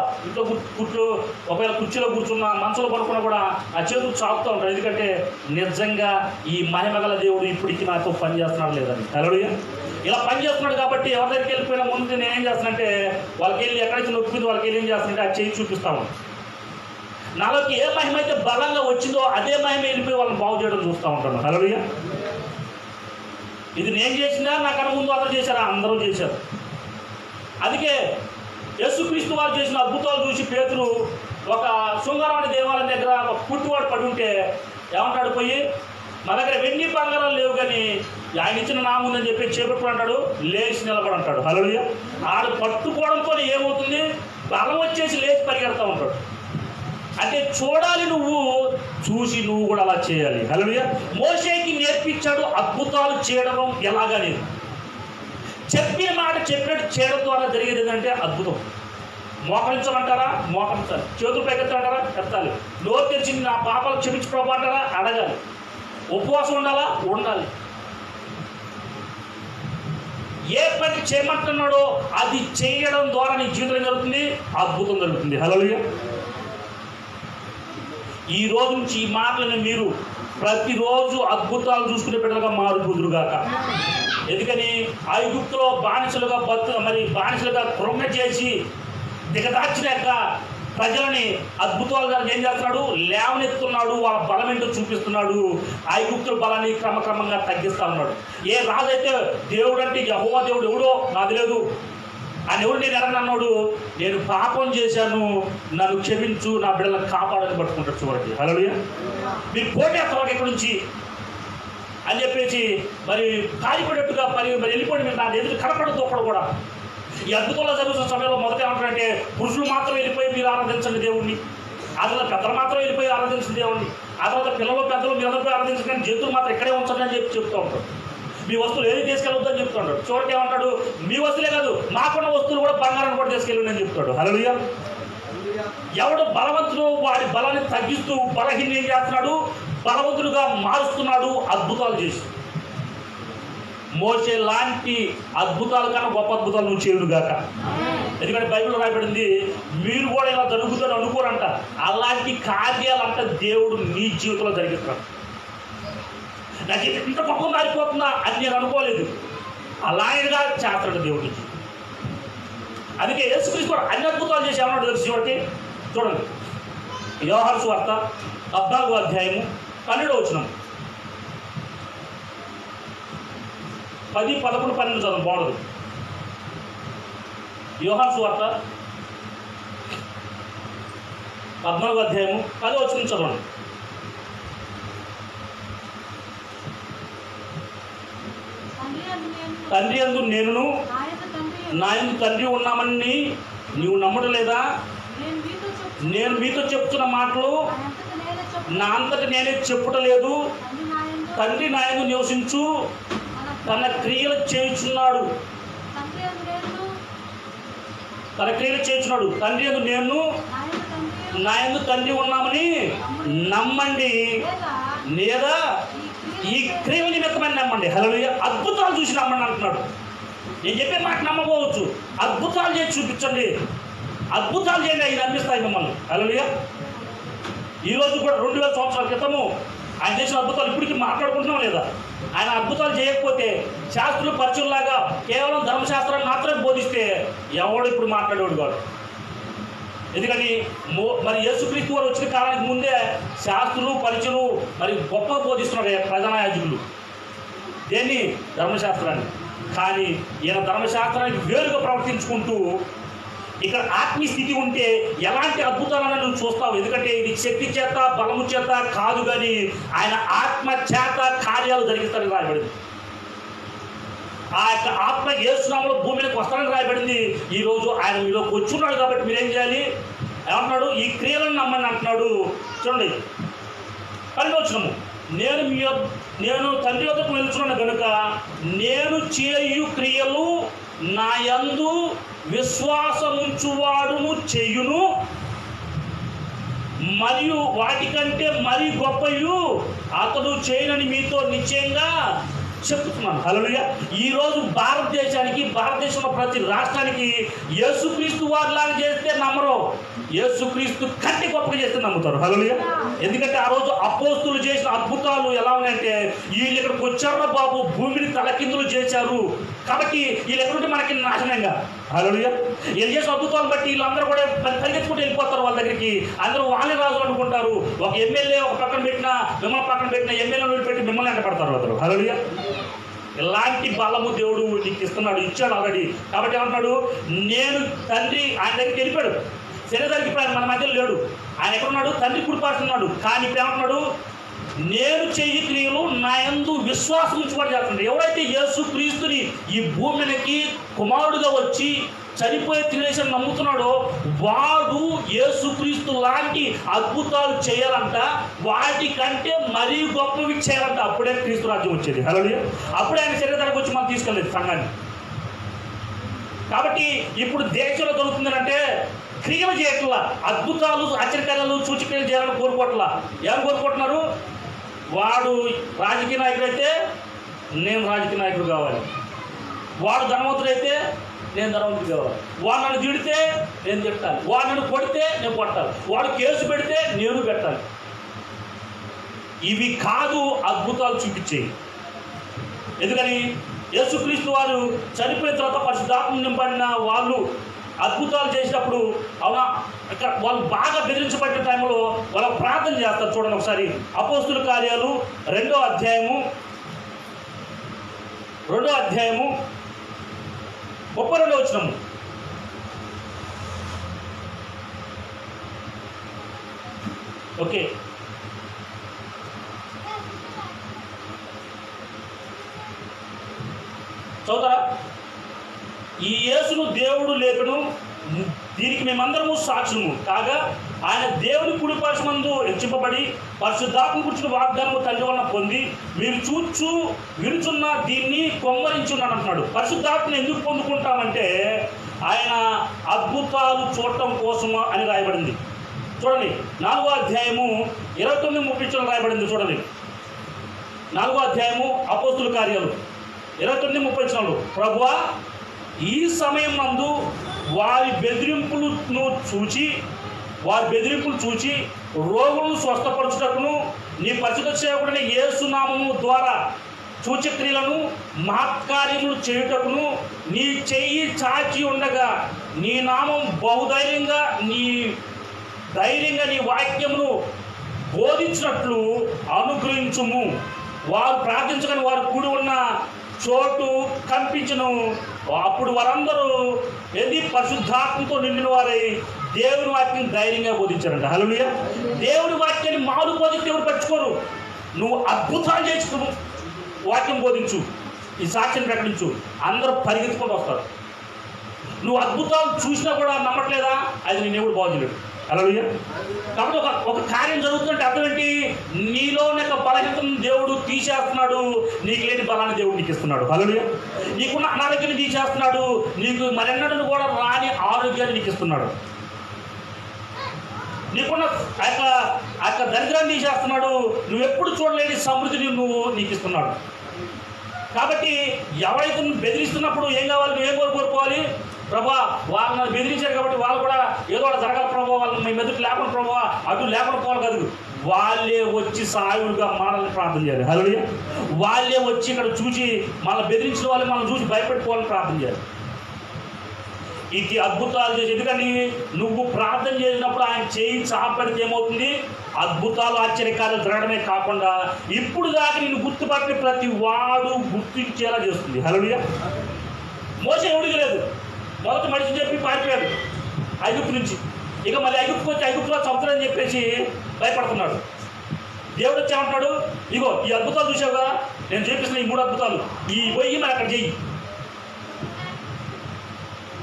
ఇంట్లో ఒకవేళ కుర్చీలో కూర్చున్నా, మనసులో పడుకున్నా కూడా ఆ చేతులు చాపుతూ ఉంటాను. ఎందుకంటే నిజంగా ఈ మహిమగల దేవుడు ఇప్పటికీ నాతో పని చేస్తున్నాడు లేదని, హల్లెలూయా. ఇలా పని చేస్తున్నాడు కాబట్టి ఎవరి దగ్గరికి వెళ్ళిపోయినా ముందు నేనేం చేస్తానంటే వాళ్ళకి వెళ్ళి ఎక్కడైతే నొప్పింది వాళ్ళకి వెళ్ళి ఏం చేస్తానంటే ఆ చేయి చూపిస్తాము. నాలోకి ఏ మహిమ అయితే బలంగా వచ్చిందో అదే మహిమ వెళ్ళిపోయి వాళ్ళని బాగు చేయడం చూస్తూ ఉంటాను, హల్లెలూయా. ఇది నేను చేసినా నాకన్నా ముందు అందరూ చేశారా? అందరూ చేశారు. అందుకే యేసుక్రీస్తు వారు చేసిన అద్భుతాలు చూసి పేతురు ఒక శృంగారవాణి దేవాలయం దగ్గర ఒక పుట్టివాడు పడి ఉంటే ఏమంటాడు? పోయి మా దగ్గర వెండి బంగారాలు లేవు కానీ ఆయన ఇచ్చిన నా ముందని చెప్పి చేపట్టుకుని అంటాడు, లేచి నిలబడి అంటాడు, హల్లెలూయా. ఆడు పట్టుకోవడంతో ఏమవుతుంది? బలం వచ్చేసి లేచి పరిగెడతా ఉంటాడు. అంటే చూడాలి, నువ్వు చూసి నువ్వు కూడా అలా చేయాలి, హల్లెలూయా. మోషేకి నేర్పించాడు అద్భుతాలు చేయడం ఎలాగనేది. చెప్పిన మాట చెప్పినట్టు చేయడం ద్వారా జరిగేది ఏంటంటే అద్భుతం. మోకరించమంటారా? మోకరించాలి. చేతులు పైకెత్తామంటారా? ఎత్తాలి. నోరు తెరిచి నా పాపాలు క్షమించుకోమంటారా? అడగాలి. ఉపవాసం ఉండాలా? ఉండాలి. ఏ పని చేయమంటున్నాడో అది చేయడం ద్వారా నీ జీవితం జరుగుతుంది, అద్భుతం జరుగుతుంది, హల్లెలూయా. ఈ రోజు నుంచి ఈ మాటలను మీరు ప్రతిరోజు అద్భుతాలు చూసుకునే బిడ్డలుగా మారుతుదురుగాక. ఎందుకని ఐగుప్తులో బానిసలుగా కృంగ చేసి దిగదార్చినాక ప్రజలని అద్భుతాలుగా ఏం చేస్తున్నాడు? లేవనెత్తున్నాడు. వాళ్ళ బలం ఏంటో చూపిస్తున్నాడు. ఐగుప్తుల బలాన్ని క్రమక్రమంగా తగ్గిస్తూ ఉన్నాడు. ఏ రాజు అయితే దేవుడు అంటే యెహోవా దేవుడు ఎవడో నాకు లేదు, ఆయన ఎవరు నేను ఎరగనన్నాడు, నేను పాపం చేశాను, నన్ను క్షమించు, నా బిడ్డలను కాపాడని పట్టుకుంటాడు చివరికి, హల్లెలూయా. మీరు పోటేస్తారు ఎక్కడి నుంచి అని చెప్పేసి మరి కాలిపడేట్టుగా మరి వెళ్ళిపోయి మీరు నా ఎదురు కనపడదు ఒక్కడు కూడా. ఈ అద్భుతంలో జరుగుతున్న సమయంలో మొదట ఏమంటారంటే పురుషులు మాత్రం వెళ్ళిపోయి మీరు ఆరాధించండి దేవుణ్ణి, ఆ తర్వాత పెద్దలు మాత్రం వెళ్ళిపోయి ఆరాధించండి దేవుణ్ణి, ఆ తర్వాత పిల్లలు పెద్దలు మీ అందరిపై ఆరాధించండి, కానీ జంతువులు మాత్రం ఇక్కడే ఉంచండి అని చెప్తూ ఉంటాడు. మీ వస్తువులు ఏది తీసుకెళ్ళొద్దు అని చెప్తాడు. చివరికి ఏమంటాడు? మీ వస్తువులే కాదు నాకున్న వస్తువులు కూడా బంగారాన్ని కూడా తీసుకెళ్ళండి అని చెప్తాడు, హల్లెలూయా. ఎవడు బలవంతుడు వాడి బలాన్ని తగ్గిస్తూ బలహీనం ఏం చేస్తున్నాడు? బలవంతుడుగా మారుస్తున్నాడు అద్భుతాలు చేసి. మోషే లాంటి అద్భుతాల కన్నా గొప్ప అద్భుతాలు నువ్వు చేయుడుగాక. ఎందుకంటే బైబిల్లో రాయబడింది మీరు కూడా ఇలా జరుగుతుందని అనుకోరంట, అలాంటి కార్యాలంట దేవుడు నీ జీవితంలో జరిగిస్తున్నాడు. నాకు ఇంత గొప్ప మారిపోతుందా అని నేను అనుకోలేదు, అలాగగా చేస్తాడు దేవుడికి. అందుకే యేసుక్రీస్తు కూడా అన్ని అద్భుతాలు చేసి ఏమన్నాడు తెలుసు చివరికి? చూడండి, యోహాను సువార్త 14వ అధ్యాయము 12వ వచనం. 10, 11, 12 చదవండి, బాగుండదు. యోహాను సువార్త 14వ అధ్యాయము 10వ వచనం చదవండి. తండ్రి యందు నేనును నా యందు తండ్రి ఉన్నామని నీవు నమ్మడం లేదా? నేను మీతో చెప్తున్న మాటలు నా అంతటి నేనే చెప్పుటలేదు. తండ్రి నా యందు నివసించు తన క్రియలు చేయుచున్నాడు. తండ్రి యందు నేను నా యందు తండ్రి ఉన్నామని నమ్మండి, లేదా ఈ క్రియల నిమిత్తమని నమ్మండి. హల్లెలూయా. అద్భుతాలు చూసి నమ్మండి అంటున్నాడు. నేను చెప్పే మాట నమ్మకపోవచ్చు, అద్భుతాలు చేసి చూపించండి, అద్భుతాలు చేయండి, అవి నమ్మిస్తాయి మిమ్మల్ని. హల్లెలూయా. ఈరోజు కూడా 2000 సంవత్సరాల క్రితము ఆయన చేసిన అద్భుతాలు ఇప్పటికీ మాట్లాడుకుంటున్నాం లేదా? ఆయన అద్భుతాలు చేయకపోతే శాస్త్రులు పరిచయంలాగా కేవలం ధర్మశాస్త్రాన్ని మాత్రమే బోధిస్తే ఎవడు ఇప్పుడు మాట్లాడేవాడు కాదు. ఎందుకని మరి యేసుక్రీస్తు వారు వచ్చిన కాలానికి ముందే శాస్త్రులు పరిచయులు మరి గొప్ప బోధిస్తున్నారు ప్రధాన యాజకులు. దేన్ని? ధర్మశాస్త్రాన్ని. కానీ ఈయన ధర్మశాస్త్రానికి వేరుగా ప్రవర్తించుకుంటూ ఇక్కడ ఆత్మీయ స్థితి ఉంటే ఎలాంటి అద్భుతాలను నువ్వు చూస్తావు. ఎందుకంటే ఇది శక్తి చేత బలము చేత కాదు, కానీ ఆయన ఆత్మ చేత కార్యాలు జరిగిస్తారని రాయబడింది. ఆ యొక్క ఆత్మ యేసునామములో భూమి మీదకి వస్తారని రాయబడింది. ఈరోజు ఆయన మీలోకి వచ్చున్నాడు కాబట్టి మీరేం చేయాలి? ఏమంటున్నాడు? ఈ క్రియలను నమ్మని అంటున్నాడు. చూడండి 12వ వచనము, నేను తండ్రి వద్దకు వెళ్తున్నాను కనుక నేను చేయు క్రియలు నా యందు విశ్వాసముంచువాడును చేయును, మరియు వాటికంటే మరీ గొప్పయు అతడు చేయనని మీతో నిశ్చయంగా చెప్తున్నాను. హల్లెలూయా. ఈరోజు భారతదేశానికి, భారతదేశంలో ప్రతి రాష్ట్రానికి యేసుక్రీస్తు వారిలాగా చేస్తే నమ్మరు, యేసుక్రీస్తు కంటే గొప్పగా చేస్తే నమ్ముతారు. హల్లెలూయా. ఎందుకంటే ఆ రోజు అపోస్తులు చేసిన అద్భుతాలు ఎలా ఉన్నాయంటే, వీళ్ళు ఇక్కడికి వచ్చారు బాబు, భూమిని తలకిందులు చేశారు కాబట్టి వీళ్ళు ఎక్కడుంటే మనకి నాశనంగా. హల్లెలూయా. వీళ్ళు చేసిన అద్భుతాలను బట్టి వీళ్ళందరూ కూడా పరిగెత్తుకుంటూ వెళ్ళిపోతారు వాళ్ళ దగ్గరికి. అందరూ వాళ్ళే రాజు అనుకుంటారు. ఒక ఎమ్మెల్యే ఒక పక్కన పెట్టినా, మిమ్మల్ని పక్కన పెట్టిన ఎమ్మెల్యేలు పెట్టి మిమ్మల్ని వెంట పడతారు అందరూ. హల్లెలూయా. ఇలాంటి బలము దేవుడు నీకు ఇస్తున్నాడు, ఇచ్చాడు ఆల్రెడీ. కాబట్టి ఏమంటున్నాడు? నేను తండ్రి ఆయన దగ్గరికి వెళ్ళిపోయాడు. శరీరానికి ఇప్పుడు ఆయన మన మధ్యలో లేడు. ఆయన ఎక్కడున్నాడు? తండ్రి కుడిపాడుతున్నాడు. కానీ ఇప్పుడు ఏమంటున్నాడు? నేను చెయ్యి క్రియలు నా యందు విశ్వాసం ఉంచుకోవడం చేస్తున్నాడు. ఎవరైతే యేసుక్రీస్తుని ఈ భూమికి కుమారుడుగా వచ్చి చనిపోయే తినేసి నమ్ముతున్నాడో వాడు యేసుక్రీస్తు లాంటి అద్భుతాలు చేయాలంట, వాటికంటే మరీ గొప్పవి చేయాలంట. అప్పుడే క్రీస్తు రాజ్యం వచ్చేది. హల్లెలూయా. అప్పుడే ఆయన శరీరానికి వచ్చి మనం తీసుకెళ్ళలేదు సంఘాన్ని. కాబట్టి ఇప్పుడు దేశంలో దొరుకుతుందంటే క్రియలు చేయట్లా, అద్భుతాలు ఆశ్చర్యకార్యాలు సూచక్రియలు చేయాలని కోరుకోవట్లా. ఏమని కోరుకుంటున్నారు? వాడు రాజకీయ నాయకుడు అయితే నేను రాజకీయ నాయకుడు కావాలి, వాడు ధనవంతుడైతే నేను ధనవంతుడు కావాలి, వాడు నన్ను తిడితే నేను తిట్టాలి, వాడు నన్ను కొడితే నేను కొట్టాలి, వాడు కేసు పెడితే నేను పెట్టాలి. ఇవి కాదు అద్భుతాలు చూపించేవి. ఎందుకని? యేసుక్రీస్తు వారు చనిపోయిన తర్వాత పరిశుద్ధాత్మ నింపడిన వాళ్ళు అద్భుతాలు చేసినప్పుడు అవునా ఇక్కడ వాళ్ళు బాగా బెదిరించబడిన టైంలో వాళ్ళు ప్రార్థన చేస్తారు. చూడండి ఒకసారి అపోస్తుల కార్యాలు 2వ అధ్యాయము 32వ వచనము. ఓకే, చదువుతారా? ఈ యేసును దేవుడు లేపడు, దీనికి మేమందరము సాక్షులము కాగా ఆయన దేవుని కుడిపార్శ్వమందు హెచ్చింపబడి పరిశుద్ధాత్మ కూర్చున్న వాగ్దానము తండ్రి వలన పొంది మీరు చూచు వినుచున్న దీన్ని కొమ్మరించున్నాడు అంటున్నాడు. పరిశుద్ధాత్మను ఎందుకు పొందుకుంటామంటే ఆయన అద్భుతాలు చూడటం కోసము అని రాయబడింది. చూడండి 4వ అధ్యాయము 29-30 రాయబడింది. చూడండి 4వ అధ్యాయము అపోస్తుల కార్యాలు 29-30. ప్రభువా, ఈ సమయం నందు వారి బెదిరింపులు చూచి రోగులను స్వస్థపరచుటకును నీ పరిశుద్ధ సేవకుడైన యేసు నామము ద్వారా సూచక్రియలను మహత్కార్యములు చేయుటకును నీ చెయ్యి చాచి ఉండగా నీ నామం బహుధైర్యంగా నీ వాక్యమును బోధించినట్లు అనుగ్రహించుము. వారు ప్రార్థించగానే వారు కూడి ఉన్న చోటు కంపించను. అప్పుడు వారందరూ ఏది పరిశుద్ధాత్మతో నిండిన వారై దేవుని వాక్యం ధైర్యంగా బోధించారంట. హల్లెలూయా. దేవుని వాక్యాన్ని మామూలు బోధిస్తే ఎవరు పట్టుకోరు. నువ్వు అద్భుతాలు చేసుకును, వాక్యం బోధించు, ఈ సాక్ష్యం ప్రకటించు, అందరూ పరిగెత్తుకొని వస్తారు. నువ్వు అద్భుతాలు చూసినా కూడా నమ్మట్లేదా, అది నేను ఎవడు బాగులేదు. హల్లెలూయా. కాబట్టి ఒక కార్యం జరుగుతుంటే అర్థం ఏంటి? నీలో ఉన్న బలహీనతను దేవుడు తీసేస్తున్నాడు, నీకు లేని బలాన్ని దేవుడు నీకు ఇస్తున్నాడు. హల్లెలూయా. నీకున్న అనారోగ్యాన్ని తీసేస్తున్నాడు, నీకు మరెన్నడూ కూడా రాని ఆరోగ్యాన్ని నీకు ఇస్తున్నాడు. నీకున్న ఆ యొక్క దరిద్రాన్ని తీసేస్తున్నాడు, నువ్వెప్పుడు చూడలేని సమృద్ధిని నీకు ఇస్తున్నాడు. కాబట్టి ఎవరైతే నువ్వు బెదిరిస్తున్నప్పుడు ఏం కావాలి, నువ్వేం కోరుకోవాలి? ప్రభా వాళ్ళని బెదిరించారు కాబట్టి వాళ్ళు కూడా ఏదో ఒకటి జరగాలి ప్రభావ, వాళ్ళని మేము ఎదుటి లేకుండా ప్రభావ, అటు లేకుండా పోవాలి కాదు, వాళ్ళే వచ్చి సాయుడుగా మనల్ని ప్రార్థన చేయాలి. హల్లెలూయా. వాళ్ళే వచ్చి ఇక్కడ చూసి మనల్ని బెదిరించిన వాళ్ళు మనల్ని చూసి భయపడిపోవాలని ప్రార్థన చేయాలి. ఇది అద్భుతాలు చేసి, ఎందుకని నువ్వు ప్రార్థన చేసినప్పుడు ఆయన చేయి చాపడితే ఏమవుతుంది? అద్భుతాలు ఆశ్చర్యకార్యాలు జరగడమే కాకుండా ఇప్పుడు దాకా నిన్ను గుర్తుపట్టి ప్రతి వాడు గుర్తించేలా చేస్తుంది. హల్లెలూయా. మోసే ఎవడికి లేదు, మొదట మనిషి చెప్పి పారిపోయాడు ఐగుప్తు నుంచి. ఇక మళ్ళీ ఐగుప్తుకు వచ్చి ఐగుప్తులో చంపుతారని చెప్పేసి భయపడుతున్నాడు. దేవుడు వచ్చి ఏమంటున్నాడు? ఇగో ఈ అద్భుతాలు చూసావు కదా, నేను చూపిస్తున్న ఈ 3 అద్భుతాలు, ఈ పోయి మరి అక్కడ చెయ్యి.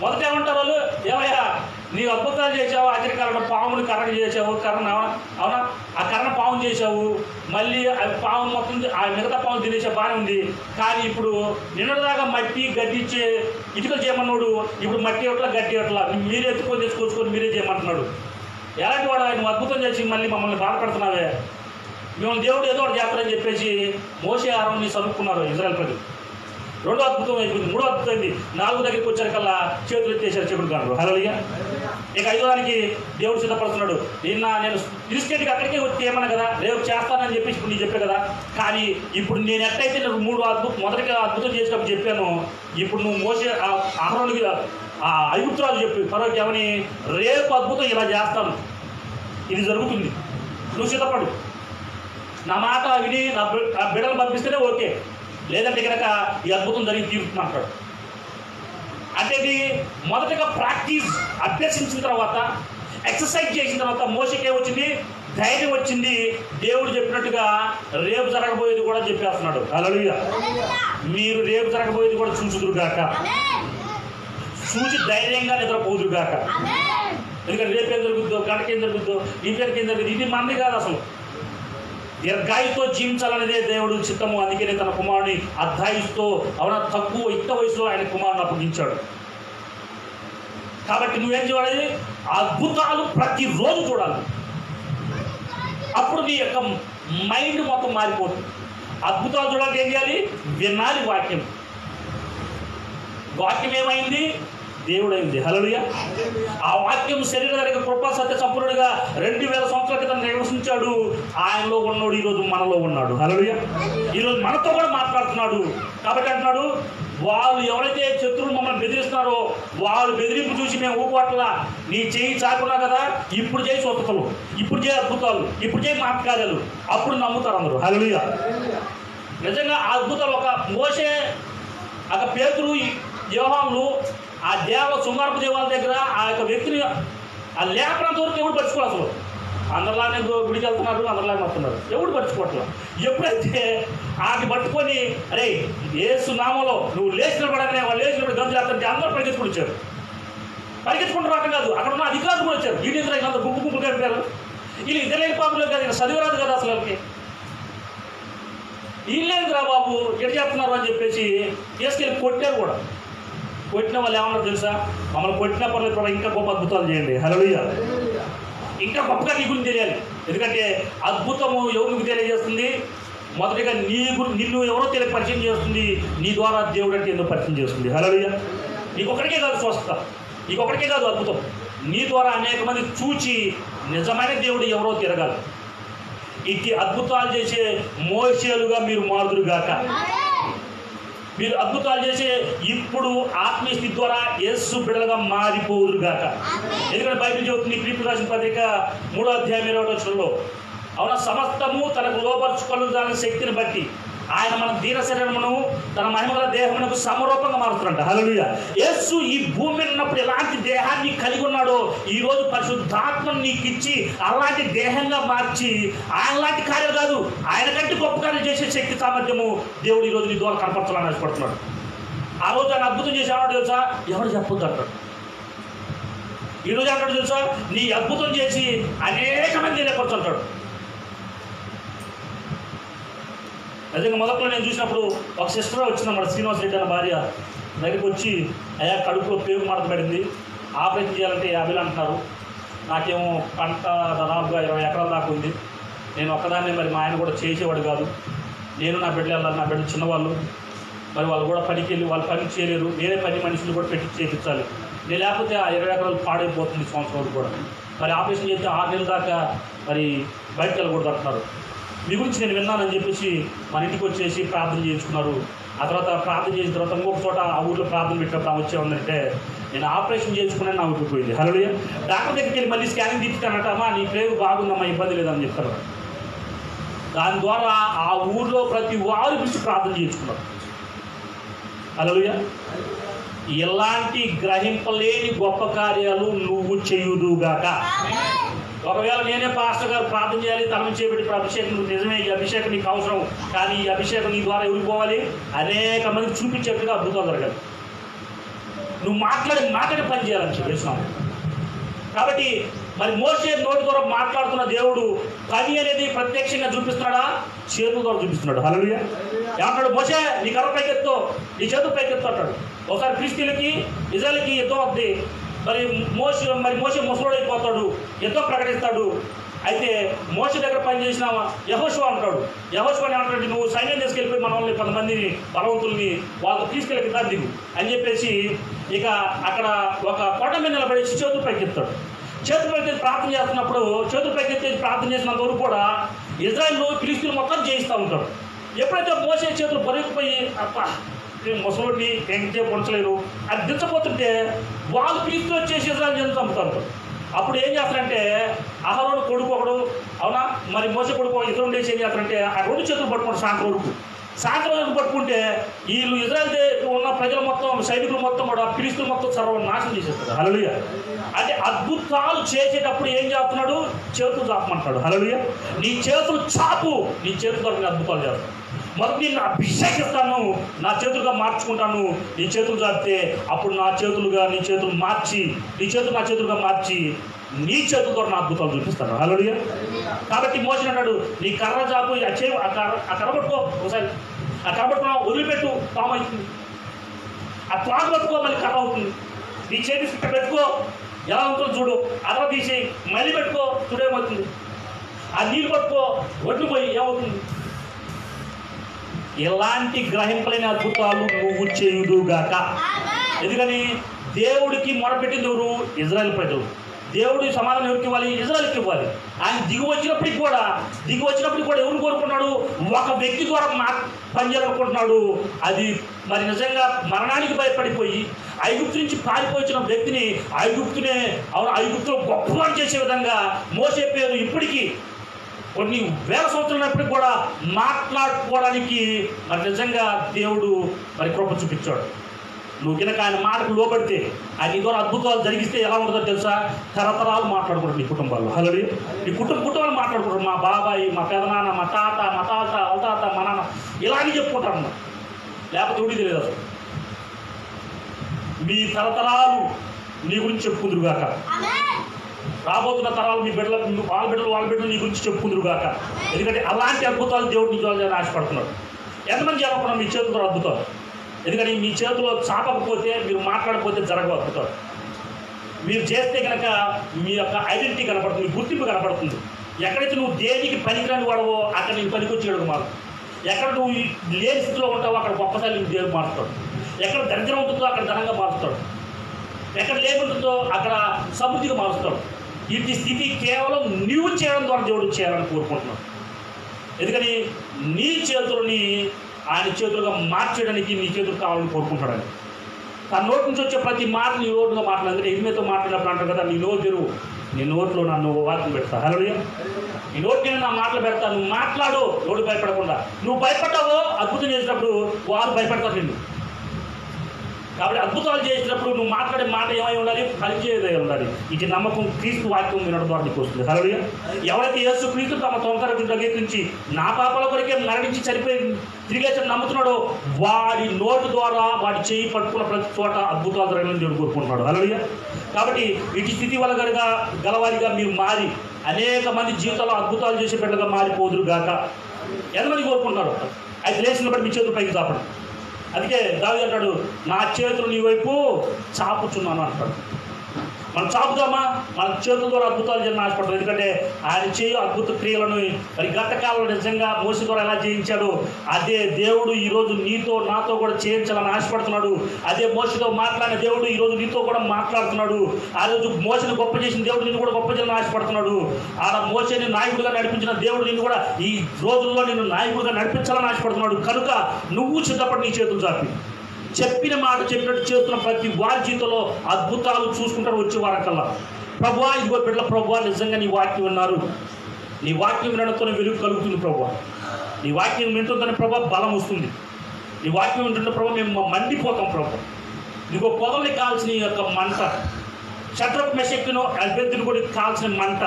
మొదట ఏమంటారు వాళ్ళు? ఏమయ్యా నీవు అద్భుతాలు చేసావు, ఆశ్చర్యకాలను పాముని కర్ర చేసావు, కర్ర అవునా, ఆ కర్రను పాము చేసావు, మళ్ళీ పాము మొత్తం ఆ మిగతా పాము తినేసే బాగానే ఉంది. కానీ ఇప్పుడు నిన్నటిదాకా మట్టి గడ్డి ఇచ్చే ఇటుకలు చేయమన్నాడు, ఇప్పుడు మట్టి ఎట్లా గడ్డి ఎట్లా మీరే ఎత్తుకొని తెచ్చుకొచ్చుకొని మీరే చేయమంటున్నాడు. ఎలాంటి వాడు ఆయన అద్భుతం చేసి మళ్ళీ మమ్మల్ని బాధపడుతున్నావే, మిమ్మల్ని దేవుడు ఏదో ఒకటి చేస్తారని చెప్పేసి మోసే ఆహారాన్ని చదువుకున్నారు ఇజ్రాయెల్ ప్రజలు. 2వ అద్భుతం అయిపోయింది, 3వ అద్భుతం అయింది, 4 దగ్గరికి వచ్చారికల్లా చేతులు ఎత్తేసారు చెప్పుడు కాదు. హల్లెలూయా. ఇక 5వ దానికి దేవుడు సిద్ధపడుతున్నాడు. నేను ఫిలిష్తీయుడికి అక్కడికే వచ్చి ఏమన్నా కదా, రేపు చేస్తానని చెప్పేసి ఇప్పుడు నేను చెప్పే కదా, కానీ ఇప్పుడు నేను ఎట్లయితే నేను 3 మొదటిగా అద్భుతం చేసినప్పుడు చెప్పాను, ఇప్పుడు నువ్వు మోసే అహరోనుకి ఆ ఐగుప్తురాలు చెప్పి ఫరోకి ఏమని, రేపు అద్భుతం ఇలా చేస్తాను, ఇది జరుగుతుంది, నువ్వు సిద్ధపడు, నా మాట విని నా బిడ్డలు పంపిస్తేనే ఓకే, లేదంటే కనుక ఈ అద్భుతం జరిగి తీరుతుంది అంటాడు. అంటే ఇది మొదటగా ప్రాక్టీస్ అభ్యసించిన తర్వాత, ఎక్సర్సైజ్ చేసిన తర్వాత మోషకే వచ్చింది, ధైర్యం వచ్చింది. దేవుడు చెప్పినట్టుగా రేపు జరగబోయేది కూడా చెప్పేస్తున్నాడు. హల్లెలూయా. మీరు రేపు జరగబోయేది కూడా చూసుదురుగాక, చూసి ధైర్యంగా నిద్రపోదురుగాక. ఎందుకంటే రేపేం జరుగుద్దో, గంటకేం జరుగుద్దో, ఈ పేరుకి ఏం జరుగుతుంది, ఇది మంది కాదు అసలు. దీర్ఘాయుతో జీవించాలనేదే దేవుడు చిత్తము. అందుకనే తన కుమారుని అర్ధాయుస్తో అవునా తక్కువ యుక్త వయసులో ఆయన కుమారుని అప్పగించాడు. కాబట్టి నువ్వేం చేయాలి? అద్భుతాలు ప్రతిరోజు చూడాలి. అప్పుడు నీ యొక్క మైండ్ మొత్తం మారిపోతుంది. అద్భుతాలు చూడాలంటే ఏం చేయాలి? వినాలి వాక్యం. వాక్యం ఏమైంది? దేవుడైంది. హల్లెలూయా. ఆ వాక్యం శరీరధారిగా కృపా సత్య సంపూర్ణుడిగా 2000 సంవత్సరాల క్రితం నివసించాడు. ఆయనలో ఉన్నాడు, ఈరోజు మనలో ఉన్నాడు. హల్లెలూయా. ఈరోజు మనతో కూడా మాట్లాడుతున్నాడు. కాబట్టి అంటున్నాడు, వాళ్ళు ఎవరైతే శత్రువులు మమ్మల్ని బెదిరిస్తున్నారో వాళ్ళు బెదిరింపు చూసి మేము ఊకోట్లా, నీ చేయి చాకున్నా కదా, ఇప్పుడు చేయి స్వస్థతలు, ఇప్పుడు చేయి అద్భుతాలు, ఇప్పుడు చేయి మాటకార్యాలు, అప్పుడు నమ్ముతారు అందరూ. హల్లెలూయా. నిజంగా ఆ అద్భుతాలు ఒక మోషే, ఒక పేతురు, యోహాను ఆ సుమారపు దేవాల దగ్గర ఆ యొక్క వ్యక్తిని ఆ లేపనంత వరకు ఎవడు పరుచుకోవాలి. అసలు అందరిలానే గుడికి వెళ్తున్నారు, అందరిలానే వస్తున్నారు, ఎవడు పరుచుకోవట్లేదు. ఎప్పుడైతే ఆకి పట్టుకొని అరే యేసు నామంలో నువ్వు లేచినప్పుడనే వాళ్ళు లేచినప్పుడు గంతులు వేస్తుంటే అందరూ పరిగెత్తుకుని వచ్చారు. పరిగెత్తుకుంటూ రావటం కాదు, అక్కడ ఉన్న అధికారులు కూడా వచ్చారు. వీటి అందరూ గుంపు గుంపులు కలిపారు. వీళ్ళకి తెలియని పాపంలో కాదు, ఇంకా చదివరాదు కదా అసలు. వాళ్ళకి వీళ్ళేంది రా బాబు ఎటు చేస్తున్నారు అని చెప్పేసి తీసుకెళ్ళి కొట్టారు కూడా. కొట్టిన వాళ్ళు ఏమన్నా తెలుసా? మమ్మల్ని కొట్టిన పర్లేదు, ఇంకా గొప్ప అద్భుతాలు చేయండి. హల్లెలూయా. ఇంకా గొప్పగా నీ గురించి తెలియాలి. ఎందుకంటే అద్భుతము ఎవరికి తెలియజేస్తుంది? మొదటిగా నిన్ను ఎవరో పరిచయం చేస్తుంది, నీ ద్వారా దేవుడు అంటే ఎందుకు పరిచయం చేస్తుంది. హల్లెలూయా. నీకొక్కడికే కాదు స్వస్థత, నీకొక్కడికే కాదు అద్భుతం, నీ ద్వారా అనేక మంది చూచి నిజమైన దేవుడు ఎవరో తిరగాలి. ఇట్టి అద్భుతాలు చేసే మోషేలుగా మీరు మారుదురుగాక. మీరు అద్భుతాలు చేసే ఇప్పుడు ఆత్మీయ స్థితి ద్వారా యేసు బిడ్డలుగా మారిపోదురుగాక. ఎందుకంటే బైబిల్ చెబుతుంది, ఫిలిప్పీయులకు రాసిన పత్రిక 3వ అధ్యాయం 20వ వచనంలో, అవునా సమస్తము తనకు లోపరుచుకొనుదాని శక్తిని బట్టి ఆయన మన దీన శరీరమును తన మహిమగల దేహమునకు సమరూపంగా మారుతున్నాడు. హల్లెలూయా. యేసు ఈ భూమి మీద ఉన్నప్పుడు ఎలాంటి దేహాన్ని కలిగి ఉన్నాడో ఈ రోజు పరిశుద్ధాత్మను నీకు ఇచ్చి అలాంటి దేహంగా మార్చి ఆయనలాంటి కార్యాలు కాదు, ఆయన కంటే గొప్ప కార్యాలు చేసే శక్తి సామర్థ్యము దేవుడు ఈ రోజు నీ ద్వారా కనపరచాలని ఆశపడుతున్నాడు. ఆ రోజు ఆయన అద్భుతం చేసేవాడు తెలుసా, ఎవరు చెప్పొద్దు అంటాడు. ఈరోజు అంటాడు తెలుసా, నీ అద్భుతం చేసి అనేక మంది లేకొచ్చుంటాడు. నిజంగా మొదట్లో నేను చూసినప్పుడు ఒక సిస్టర్ వచ్చిందన్నమాట, శ్రీనివాస్ రెడ్డి అన్న భార్య దగ్గరికి వచ్చి, అయ్యా కడుపులో పేగు మడత పడింది, ఆపరేషన్ చేయాలంటే 50 అంటున్నారు, నాకేమో పంట దాదాపుగా 20 ఎకరాల దాకా ఉంది, నేను ఒక్కదాన్ని, మరి మా ఆయన కూడా చేసేవాడు కాదు, నేను నా బిడ్డలు వెళ్ళాలి, నా బిడ్డలు చిన్నవాళ్ళు, మరి వాళ్ళు కూడా పనికి వెళ్ళి వాళ్ళు పని చేయలేరు, నేనే పని మనుషులు కూడా పెట్టి చేయించాలి, నేను లేకపోతే ఆ 20 ఎకరాలు పాడైపోతుంది సంవత్సరాలు కూడా, మరి ఆపరేషన్ చేస్తే 6 నెలల దాకా మరి బయటకు వెళ్ళకూడదు అంటున్నారు. మీ గురించి నేను విన్నానని చెప్పేసి మన ఇంటికి వచ్చేసి ప్రార్థన చేయించుకున్నారు. ఆ తర్వాత ప్రార్థన చేసిన తర్వాత ఇంకొక చోట ఆ ఊళ్ళో ప్రార్థన పెట్టినప్పుడు వచ్చే ఉందంటే నేను ఆపరేషన్ చేయించుకున్నాను, నా ఊరికి పోయింది. హల్లెలూయా. డాక్టర్ దగ్గరికి వెళ్ళి మళ్ళీ స్కానింగ్ తీస్తానంట, అమ్మా నీ పేరు బాగుందమ్మా, ఇబ్బంది లేదని చెప్తారు. దాని ద్వారా ఆ ఊర్లో ప్రతి వారి గురించి ప్రార్థన చేయించుకున్నారు. హల్లెలూయా. ఎలాంటి గ్రహింపలేని గొప్ప కార్యాలు నువ్వు చేయుదుగాక. ఒకవేళ నేనే పాస్టర్ గారు ప్రార్థన చేయాలి, తల చేపెట్టి అభిషేకం, నిజమే ఈ అభిషేకం నీకు అవసరం, కానీ ఈ అభిషేకం నీ ద్వారా వెళ్ళిపోవాలి, అనేక మందికి చూపించేట్టుగా అద్భుతాలు జరగాలి, నువ్వు మాట్లాడి పని చేయాలని చెప్పేసినావు. కాబట్టి మరి మోషే నోటి ద్వారా మాట్లాడుతున్న దేవుడు పని అనేది ప్రత్యక్షంగా చూపిస్తున్నాడా, చేతుల ద్వారా చూపిస్తున్నాడు. హల్లెలూయా. ఏమంటాడు, మోషే నీ కర్ర పైకెత్తు, నీ చేతులు పైకెత్తు అంటాడు. ఒకసారి ఫిలిష్తీయులకి ఇజ్రాయెల్కి యుద్ధం అవుతుంది, మరి మోషే ముసలోడు అయిపోతాడు, యుద్ధం ప్రకటిస్తాడు. అయితే మోషే దగ్గర పనిచేసిన యెహోషువ అంటాడు, యెహోషువ ఏమంటాడు, నువ్వు సైన్యం తీసుకెళ్ళిపోయి మన వాళ్ళని 10 మందిని బలవంతుల్ని వాళ్ళతో తీసుకెళ్ళి కింద దిగు అని చెప్పేసి ఇక అక్కడ ఒక కొండ మీద నిలబడేసి చేతులు పైకెత్తాడు. చేతులు పైకెత్తి ప్రార్థన చేస్తున్నప్పుడు చేతులు పైకెత్తి ప్రార్థన చేసినంత వరకు కూడా ఇజ్రాయెల్ ఫిలిష్తీయులు మొత్తం జయిస్తూ ఉంటాడు. ఎప్పుడైతే మోషే చేతులు బరిగిపోయి అప్ప ముసలోడిని ఎంగితే పొంచలేరు అది దించపోతుంటే వాళ్ళు ఫిలిష్తీయులు వచ్చేసి ఇజ్రాయెల్ జనం చంపుతారు. అప్పుడు ఏం చేస్తారంటే అహరోను కొడుకు ఒకడు, అవునా, మరి మోసే కొడుకు ఇతరులు లేచి ఏం చేస్తారంటే ఆ 2 చేతులు పట్టుకుంటారు. సాయంత్రం వరకు పట్టుకుంటే వీళ్ళు ఇజ్రాయెల్ ఉన్న ప్రజలు మొత్తం, సైనికులు మొత్తం కూడా ఫిలిష్తీయులు మొత్తం సర్వనాశనం చేసేస్తారు. హల్లెలూయా. అంటే అద్భుతాలు చేసేటప్పుడు ఏం చేస్తున్నాడు, చేతులు చాపమంటాడు. హల్లెలూయా. నీ చేతులు చాపు, నీ చేతులతో నేను అద్భుతాలు చేస్తాను. మొదటి నేను అభిషేకిస్తాను, నా చేతులుగా మార్చుకుంటాను. నీ చేతులు చాపితే అప్పుడు నా చేతులుగా నీ చేతులు మార్చి, నీ చేతులు నా చేతులుగా మార్చి నీ చేతులతో నా అద్భుతాలు చూపిస్తాను. హల్లెలూయా. కాబట్టి మోషే అన్నాడు, నీ కర్ర చాపు, ఆ కర్ర పట్టుకో, ఒకసారి ఆ కర్ర పట్టుకున్నా వదిలిపెట్టు, పాము అవుతుంది. ఆ త్వాగ పట్టుకో, మళ్ళీ కర్ర అవుతుంది. నీ చేతి పెట్టుకో, ఎలా ఉంటుందో చూడు, అర్ర తీసేయి, మళ్ళీ పెట్టుకో, చూడేమవుతుంది. ఆ నీళ్ళు పట్టుకో, ఒడ్డు పోయి ఏమవుతుంది. ఎలాంటి గ్రహింపలేని అద్భుతాలు నువ్వు చేయుదుగాక. ఎందుకని దేవుడికి మొరపెట్టింది ఎవరు, ఇజ్రాయెల్ ప్రజలు. దేవుడి సమాధానం ఎవరికి ఇవ్వాలి, ఇజ్రాయెల్కి ఇవ్వాలి. ఆయన దిగి వచ్చినప్పటికి కూడా ఎవరు కోరుకున్నాడు, ఒక వ్యక్తి ద్వారా పనిచేయాలనుకుంటున్నాడు. అది మరి నిజంగా మరణానికి భయపడిపోయి ఐగుప్తు నుంచి పారిపోయిన వ్యక్తిని ఐగుప్తులో గొప్పగా చేసే విధంగా మోసే పేరు ఇప్పటికీ కొన్ని వేల సంవత్సరాలప్పటికి కూడా మాట్లాడుకోవడానికి మరి నిజంగా దేవుడు మరి కృప చూపించాడు. నువ్వు కనుక ఆయన మాటకు లోబడితే, ఆయన నీ ద్వారా అద్భుతాలు జరిగిస్తే ఎలా ఉంటుందో తెలుసా, తరతరాలు మాట్లాడుకుంటారు నీ కుటుంబాల్లో. హల్లెలూయా. నీ కుటుంబాలు మాట్లాడుకుంటారు, మా బాబాయ్, మా పెదనాన్న, మా తాత, వాళ్ళ తాత, మా నాన్న, ఇలాగే చెప్పుకుంటారు అన్నమాట. లేకపోతే ఎవడికి తెలియదు అసలు. మీ తరతరాలు నీ గురించి చెప్పుకుందురుగాక. రాబోతున్న తరాలు మీ బిడ్డలకు, వాళ్ళ బిడ్డలు నీ గురించి చెప్పుకుందురుగాక. ఎందుకంటే అలాంటి అద్భుతాలు దేవుడు నీ ద్వారా ఆశపడుతున్నాడు. ఎంతమంది చెప్పకుండా మీ చేతులతో అద్భుతాలు. ఎందుకంటే మీ చేతిలో చాపకపోతే, మీరు మాట్లాడకపోతే జరగవు అద్భుతాలు. మీరు చేస్తే కనుక మీ యొక్క ఐడెంటిటీ కనపడుతుంది, మీ గుర్తింపు కనపడుతుంది. ఎక్కడైతే నువ్వు దేనికి పనికిరాని వాడవో అక్కడ నేను పనికొచ్చేయడం మారు. ఎక్కడ నువ్వు లేని స్థితిలో ఉంటావో అక్కడ గొప్పసారి నువ్వు దేవుడు మారుతాడు. ఎక్కడ దరిద్రం ఉంటుందో అక్కడ ధనంగా మారుస్తాడు. ఎక్కడ లేకుంటుందో అక్కడ సమృద్ధిగా మారుస్తాడు. ఈ స్థితి కేవలం నీవు చేయడం ద్వారా దేవుడు చేయాలని కోరుకుంటున్నాడు. ఎందుకని నీ చేతులని ఆయన చేతులుగా మార్చడానికి నీ చేతులు కావాలని కోరుకుంటాడని. తన నోటి నుంచి వచ్చే ప్రతి మాట నీ నోటుగా మాట్లాడదు. ఎనిమిదితో మాట్లాడినప్పుడు అంటారు కదా, నీ నోరు తెరువు, నీ నోట్లో నన్ను వాక్యం పెడతా. హల్లెలూయా. నీ నోటి నా మాటలు పెడతా, నువ్వు మాట్లాడు, ఎవడు భయపడకుండా. నువ్వు భయపడ్డావో అద్భుతం చేసినప్పుడు వారు భయపడతారు నిన్ను. కాబట్టి అద్భుతాలు చేసినప్పుడు నువ్వు మాట్లాడే మాట ఏమై ఉండాలి? పనిచేయదై ఉండాలి. ఇది నమ్మకం క్రీస్తు వాక్యం వినడం ద్వారా నీకు వస్తుంది. హల్లెలూయా. ఎవరైతే యేసు క్రీస్తు తమ తొందరగా అంగీకరించి నా పాపాల కొరకే మరణించి చనిపోయి తిరిగి నమ్ముతున్నాడో వాడి నోటు ద్వారా వాడి చేయి పట్టుకున్న ప్రతి చోట అద్భుతాలు జరగాలని దేవుడు కోరుకుంటున్నాడు. హల్లెలూయా. కాబట్టి ఇటు స్థితి వల్ల గలవారిగా మీరు మారి అనేక మంది జీవితాల్లో అద్భుతాలు చేసే బిడ్డగా మారిపోదురు గాక ఎంతమంది కోరుకుంటున్నారు? అది లేచిన బట్టి మీ చేతులు పైకి చాపడం. అందుకే దావీదు అంటాడు, నా చేతులు నీ వైపు చాపుచున్నాను అంటాడు. మనం చాపుదామా? మన చేతుల ద్వారా అద్భుతాలు చేయాలని ఆశపడతాం. ఎందుకంటే ఆయన చేయ అద్భుత క్రియలను మరి గతకాలంలో నిజంగా మోసే ద్వారా ఎలా చేయించాడు, అదే దేవుడు ఈరోజు నీతో నాతో కూడా చేయించాలని ఆశపడుతున్నాడు. అదే మోసతో మాట్లాడిన దేవుడు ఈరోజు నీతో కూడా మాట్లాడుతున్నాడు. ఆ రోజు మోసని గొప్ప చేసిన దేవుడు నిన్ను కూడా గొప్ప చేయాలని ఆశపడుతున్నాడు. ఆడ మోసని నాయకుడిగా నడిపించిన దేవుడు నిన్ను కూడా ఈ రోజుల్లో నిన్ను నాయకుడిగా నడిపించాలని ఆశపడుతున్నాడు. కనుక నువ్వు సిద్ధపడి నీ చేతులు చాపి చెప్పిన మాట చెప్పినట్టు చేస్తున్న ప్రతి వారి జీవితంలో అద్భుతాలు చూసుకుంటారు వచ్చే వారకల్లా. ప్రభువా, ఇదిగో బిడ్డల ప్రభువా, నిజంగా నీ వాక్యం విన్నారు, నీ వాక్యం వినడంతోనే వెలుగు కలుగుతుంది ప్రభువా, నీ వాక్యం వింటుందనే ప్రభా బలం వస్తుంది, నీ వాక్యం వింటున్న ప్రభావ మేము మండిపోతాం ప్రభా. నీకు పొదల్ని కాల్చిన ఈ యొక్క మంట, శత్రుకు మెషెక్కును అభ్యర్థిని కూడా కాల్చిన మంట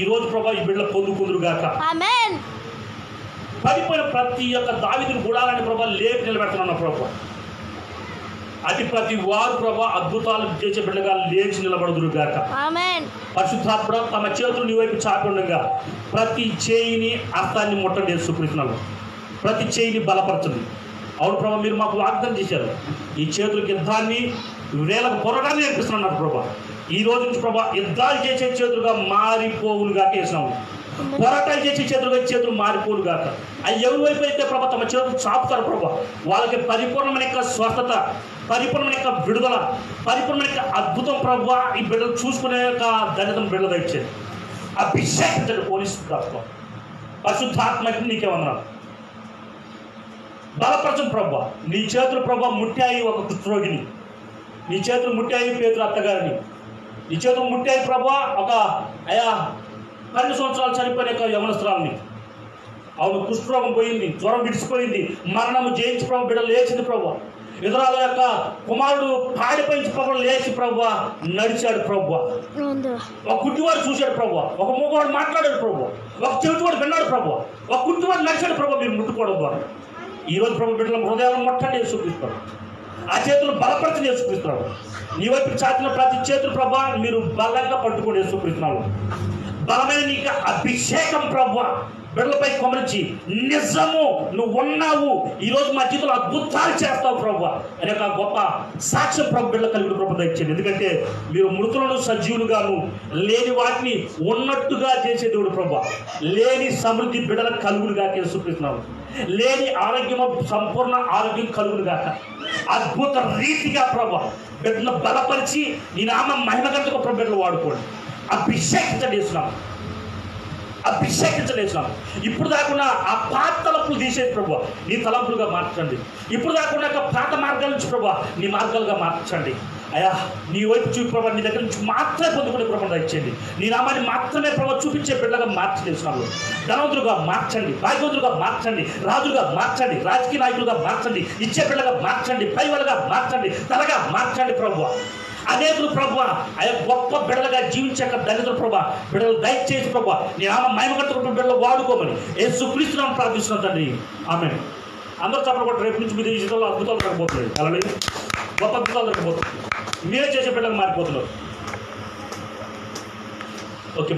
ఈరోజు ప్రభా ఈ బిడ్డలు పొందుకుందురుగాక. పడిపోయిన ప్రతి ఒక్క దావీదుని గుడాలని ప్రభా లేపి నిలబెడుతున్నాను ప్రభా. అది ప్రతి వారు ప్రభా అద్భుతాలు చేసే బిడ్డగా లేచి నిలబడుదురుగాక. పరిశుద్ధాత్మ తమ చేతులు నీ వైపు చాపి ఉండగా ప్రతి చేయిని అర్థాన్ని ముట్టండి యేసుక్రీస్తునామములో, ప్రతి చేయిని బలపరచండి. అవును ప్రభా, మీరు మాకు వాగ్దానం చేశారు, ఈ చేతులకి యుద్ధాన్ని వేలకు పొరగానే నేర్పిస్తున్నారు ప్రభా. ఈ రోజు నుంచి ప్రభా యుద్ధాలు చేసే చేతులుగా మారిపోవులుగా చేసినాము, పోరాటాలు చేసే చేతులు మారిపోలు గాక. అవి ఎవరి వైపు అయితే ప్రభా తమ చేతులు చాపుతారు ప్రభా, వాళ్ళకి పరిపూర్ణమైన యొక్క స్వస్థత, పరిపూర్ణమైన యొక్క విడుదల, పరిపూర్ణమైన యొక్క అద్భుతం ప్రభా ఈ బిడ్డలు చూసుకునే యొక్క ధన్యతను బిడ్డలు ఇచ్చేది. అభిషేకించండి పోలీసు తత్వం, పరిశుద్ధాత్మకి నీకేమన్నాను బలపరచం ప్రభా. నీ చేతులు ప్రభా ముట్టాయి ఒక కుష్ఠరోగిని, నీ చేతులు ముట్టాయి పేతురు అత్తగారిని, నీ చేతులు ముట్టాయి ప్రభా ఒక 12 సంవత్సరాలు చనిపోయిన యవనస్తురాలని. అవును, కుష్ఠరోగం పోయింది, జ్వరం విడిచిపోయింది, మరణము జయించి ప్రభు బిడ్డ లేచింది ప్రభు. ఇతరాల యొక్క కుమారుడు పాడిపోయించి ప్రభు లేచి ప్రభు నడిచాడు ప్రభు. ఒక కుంటివాడు చూశాడు ప్రభు, ఒక మూగవాడు మాట్లాడాడు ప్రభు, ఒక చెవిటివాడు విన్నాడు ప్రభు, ఒక కుంటివాడు నడిచాడు ప్రభు. మీరు ముట్టుకోవడం ద్వారా ఈరోజు ప్రభు బిడ్డల హృదయాలను మొట్టండి యేసుక్రీస్తున్నారు, ఆ చేతులు బలపరిచి యేసుక్రీస్తున్నారు. నీ వైపు చాచిన ప్రతి చేతులు ప్రభా మీరు బలంగా పట్టుకోండి యేసుక్రీస్తున్నారు. బలమైన నీకు అభిషేకం ప్రభు బిడ్డలపై కొమరించి నిజము నువ్వు ఉన్నావు, ఈరోజు మా జీవితంలో అద్భుతాలు చేస్తావు ప్రభు అనే ఒక గొప్ప సాక్ష్యం ప్రభు బిడ్డల కలిగి ప్రభు దయచేయండి. ఎందుకంటే మీరు మృతులను సజీవులుగాను లేని వాటిని ఉన్నట్టుగా చేసే దేవుడు ప్రభు. లేని సమృద్ధి బిడ్డల కలుగులుగా యేసుక్రీస్తున్నారు, లేని ఆరోగ్యము సంపూర్ణ ఆరోగ్యం కలుగులుగా అద్భుత రీతిగా ప్రభు బిడ్డలను బలపరిచి నీ నామ మహిమగంతకు ప్రభు బిడ్డలు వాడుకోండి. అభిషేకించలేస్తున్నాం. ఇప్పుడు దాకుండా ఆ పాత తలంపులు తీసేది ప్రభు నీ తలంపులుగా మార్చండి. ఇప్పుడు దాకుండా పాత మార్గాల నుంచి ప్రభు నీ మార్గాలుగా మార్చండి. అయ్యా నీ వైపు చూపి ప్రభు నీ దగ్గర నుంచి మాత్రమే పొందుకునే ప్రభు ఇచ్చేయండి. నీ నామాన్ని మాత్రమే ప్రభు చూపించే బిడ్డగా మార్చలేస్తున్నాము. ధనవంతులుగా మార్చండి, భాగ్యవంతులుగా మార్చండి, రాజులుగా మార్చండి, రాజకీయ నాయకులుగా మార్చండి, ఇచ్చే బిడ్డగా మార్చండి, పైవలుగా మార్చండి, తలగా మార్చండి ప్రభు. అనేకులు ప్రభు ఆ గొప్ప బిడ్డలుగా జీవించే ధన్యతలు ప్రభు బిడ్డలు దయచేసి ప్రభు నీ ఆమె మహిమగంతున్న బిడ్డలు వాడుకోమని యేసుక్రీస్తునామములో ప్రార్థిస్తున్నాను తండ్రి, ఆమేన్. అందరూ చెప్పడం కూడా రేపు నుంచి మీ జీవితంలో అద్భుతాలు జరగబోతున్నాయి, అలాగే గొప్ప అద్భుతాలు జరగబోతున్నాయి, మీరే చేసే బిడ్డలు మారిపోతున్నారు. ఓకే.